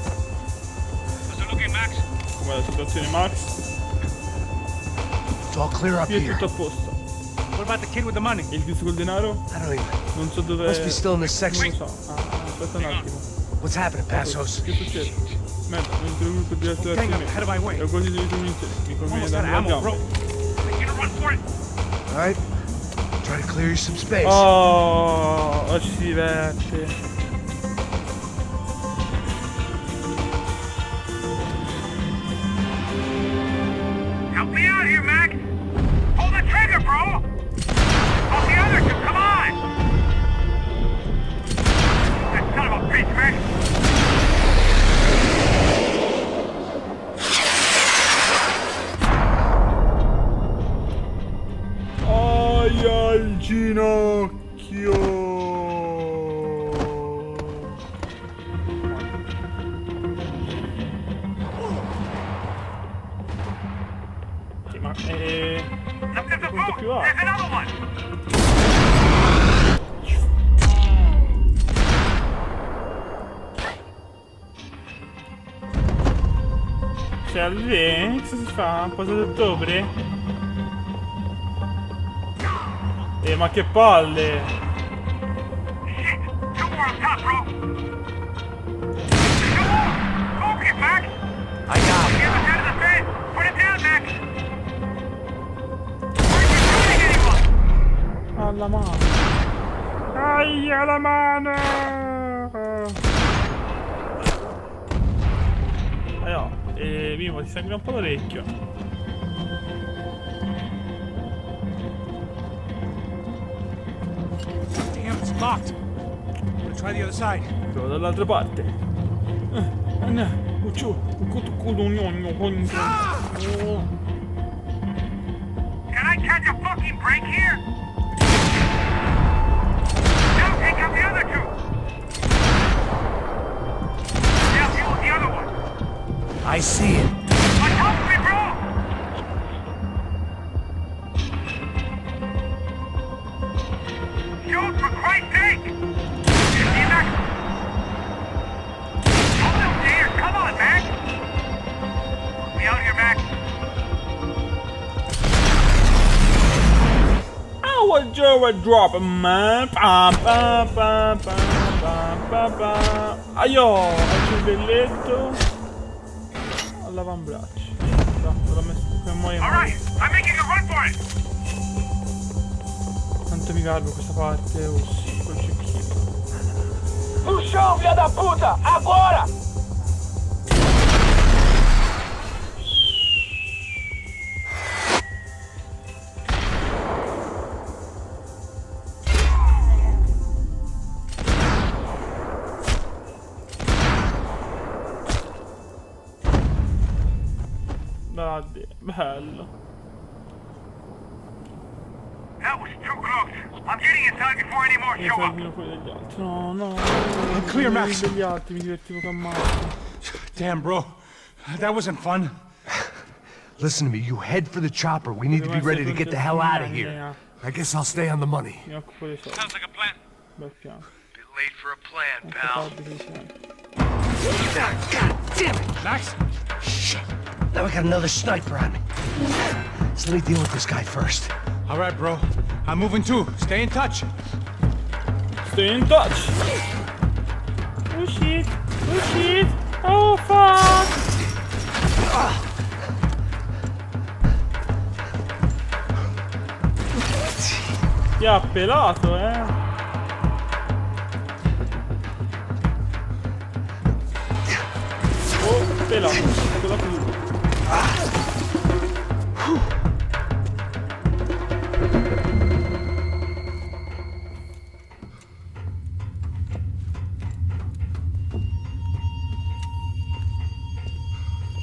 How's it looking, Max? Com'è la situazione, Max? It's all clear up Qui è here. tutto a posto. What about the kid with the money? E il tizio col denaro? I don't even. Non so dove... Must be still in this section. Non lo so. Aspetta un attimo. What's happening, Passos? Che succede? Merda, non trovo il gruppo diretto verso me. Head of my way. E ho quasi dovuto iniziare. Mi conviene Almost out darmi of la ammo, bro. gamba. Get a run for it. All right. Try to clear you some space. Oh, oggi si diverte. Help me out here, Max. Pull the trigger, bro. Oh, the other two, come on. That son of a bitch, man. Ai al ginocchio. Sì, ma Look at the punto boot. più There's alto. another one. C'è al che si fa? Cosa d'ottobre? Ma che palle! Shit. Two more on top, bro. Come on. Focus, Max. I got The it. other side of the fence. Put it down, Max. Aren't you shooting anyone? Alla mano! Ai alla mano! Mimo, ti sangra un po' l'orecchio. Damn, it's locked. I'm gonna try the other side. Provo dall'altra parte. No, Can I catch a fucking break here? Now take out the other two. Now deal with the other one. I see it. On top of me, bro! Shoot, for Christ's sake! Get the Max! Hold them stairs, come on, Max! We out here, Max. I was just dropping, man. Pam, pam, pam, pam, pam, pam, pam. Aio, al cervelletto. All'avambraccio. No, l'ho messo per muoio. Alright, I'm making a run for it! Quanto mi garbo questa parte, oh sì, col cecchino. No chão, filha da puta! Agora! Guardi, bello. That was too close. I'm getting inside before any more Mi show up. salvino fuori dagli altri. No, no. Clear, Max. Degli altri, mi divertivo che ammazzo. Damn, bro. That wasn't fun. Listen to me. You head for the chopper. We need to be ready to get the hell out of here. I guess I'll stay on the money. Mi occupo dei soldi. Sounds like a plan. Bel piano. Bit late for a plan, pal. God damn it! Max? Shit. Now I got another sniper on me. So let me deal with this guy first. All right, bro. I'm moving too. Stay in touch. Stay in touch. Oh shit. Oh shit. Oh fuck. Ti ha pelato, Oh, pelato. Pelato.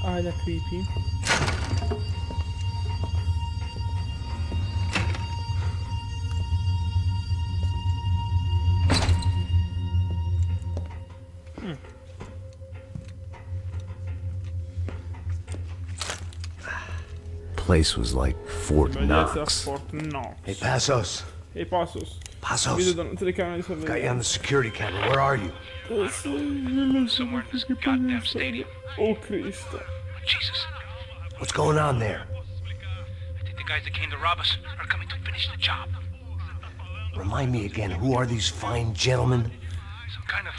Area creepy. Place was like Fort Knox. Fort Knox. Hey, Passos. Hey, Passos. Passos. Vedo da una telecamera di sorveglianza. Got you on the security camera. Where are you? Somewhere in this goddamn stadium. Oh, Cristo. Jesus. What's going on there? I think the guys that came to rob us are coming to finish the job. Remind me again, who are these fine gentlemen? Some kind of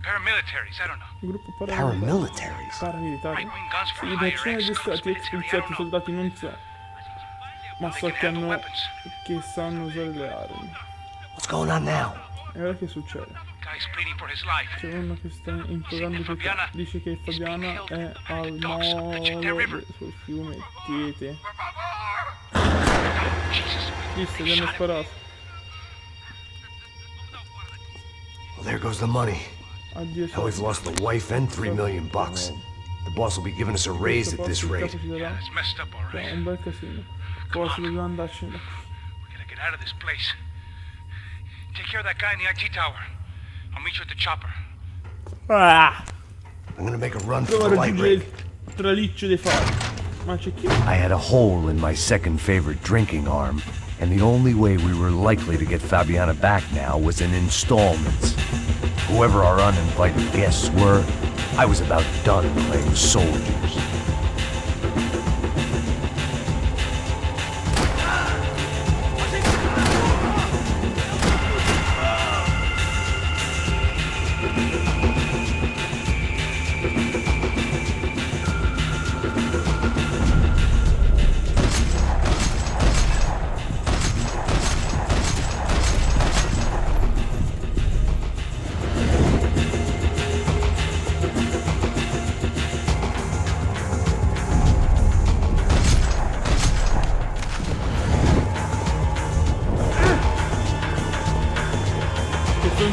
paramilitaries, I don't know. Un gruppo Paramilitaries? paramilitari. Right-wing guns for Sì, hire, decine di stati ex poliziotti, soldati non so. Ma so che sanno usare le armi. What's going on now? E ora che succede? Guy's pleading for his life. C'è uno che sta implorando pietà. Dice che Fabiana è al molo sul fiume Tiete. Visto, gli hanno sparato. Well, there goes the money. Addio, Now we've lost the wife and $3 million bucks. The boss will be giving us a raise at this rate. Yeah, it's messed up, all right. Un bel casino. Forse dobbiamo andarcene da qui. We gotta get out of this place. Take care of that guy in the IT tower. I'll meet you at the chopper. Ah! I'm gonna make a run for Devo the light raggiungere rig. il traliccio dei fari. Ma c'è chi? I had a hole in my second favorite drinking arm, and the only way we were likely to get Fabiana back now was in installments. Whoever our uninvited guests were, I was about done playing soldiers.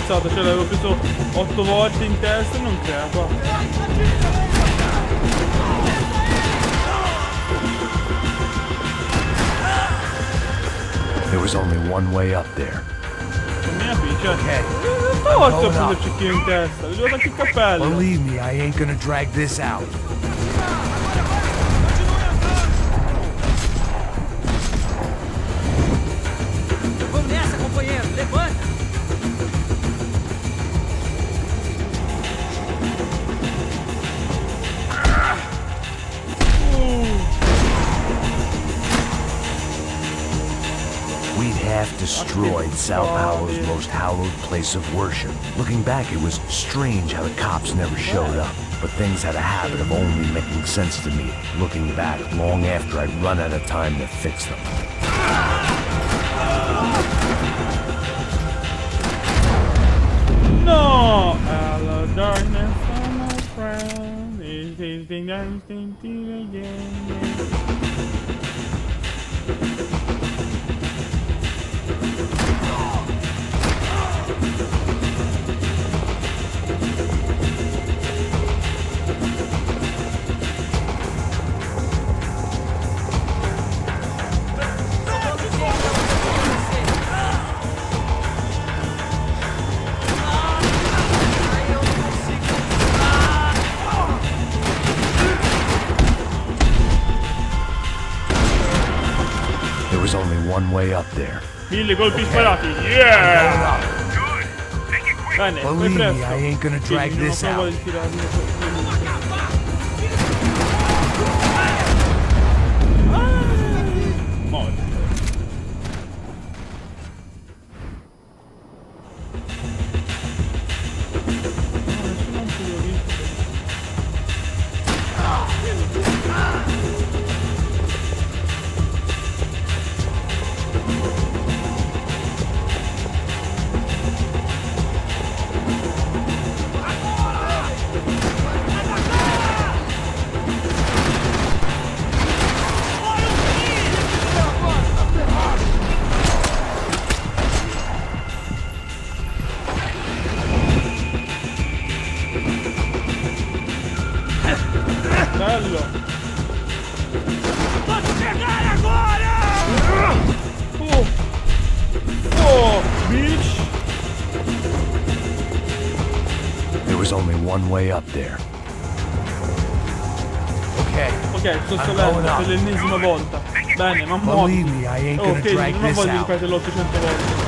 Cioè l'avevo preso 8 volte in testa e non crea qua. There was only one way up there. Non mi capisci, cioè. Una volta ho preso il cecchino in testa, vedevo tanti il cappello. Believe me, I ain't gonna drag this out. Vamos nessa, companheiro. Levanta. We'd half destroyed Sao Paulo's most hallowed place of worship. Looking back, it was strange how the cops never showed up. But things had a habit of only making sense to me, looking back long after I'd run out of time to fix them. No! Hello, darkness, my friend. Is again. There was only one way up there. 1000 colpi sparati, yeah! Bene, poi Believe me, presto. I ain't gonna drag Sì, non ho this proprio out. di tirarmi. Morto. culo. Oh, bitch. There was only one way up there. Ok, sto salendo per l'ennesima volta. Bene, ma muoviti. Ok, non voglio ripeterlo 800 volte.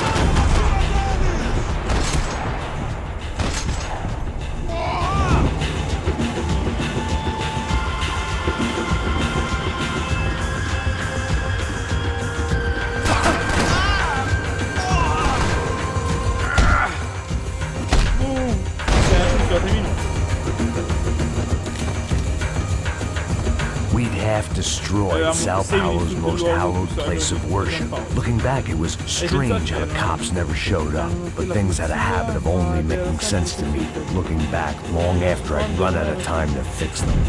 We'd half destroyed South Howell's most hallowed place of worship. Looking back, it was strange how the cops never showed up, but things had a habit of only making sense to me, looking back long after I'd run out of time to fix them.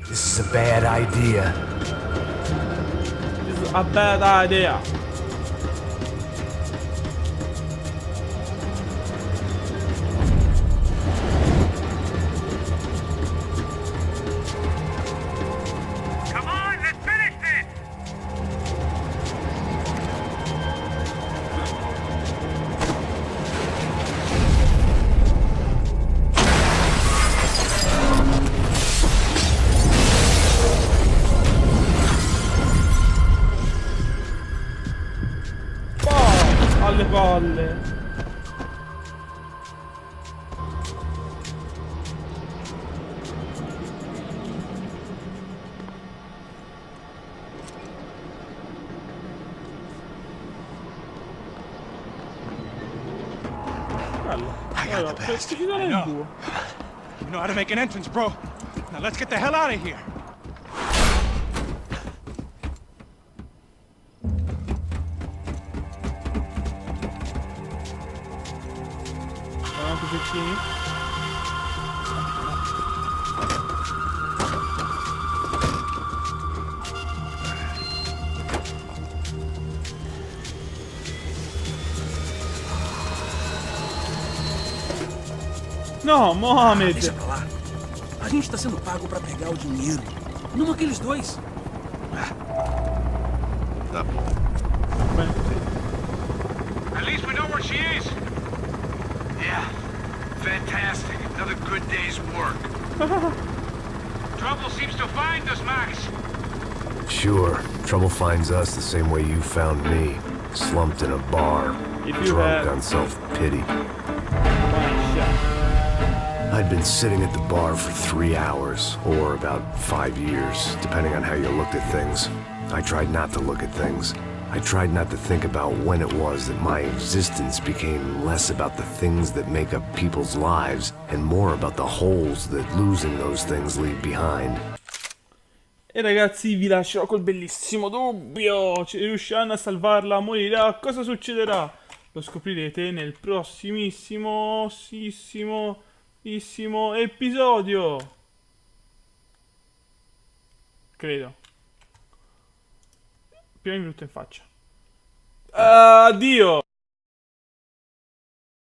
This is a bad idea. This is a bad idea. Come on, let's finish this! Alle palle. I got the best. I know. You know how to make an entrance, bro. Now let's get the hell out of here. Un pochettino. Não, Mohamed! Deixa pra lá. A gente tá sendo pago pra pegar o dinheiro. Não aqueles dois. At least we know where she is. Yeah, fantastic. Another good day's work. Trouble seems to find us, Max. Sure, trouble finds us the same way you found me. Slumped in a bar, drunk on self-pity. I'd been sitting at the bar for 3 hours, or about 5 years, depending on how you looked at things. I tried not to look at things. I tried not to think about when it was that my existence became less about the things that make up people's lives, and more about the holes that losing those things leave behind. E ragazzi, vi lascerò col bellissimo dubbio. Riusciranno a salvarla? Morirà? Cosa succederà? Lo scoprirete nel prossimissimo episodio. Credo. Prima mi è venuto in faccia. Addio.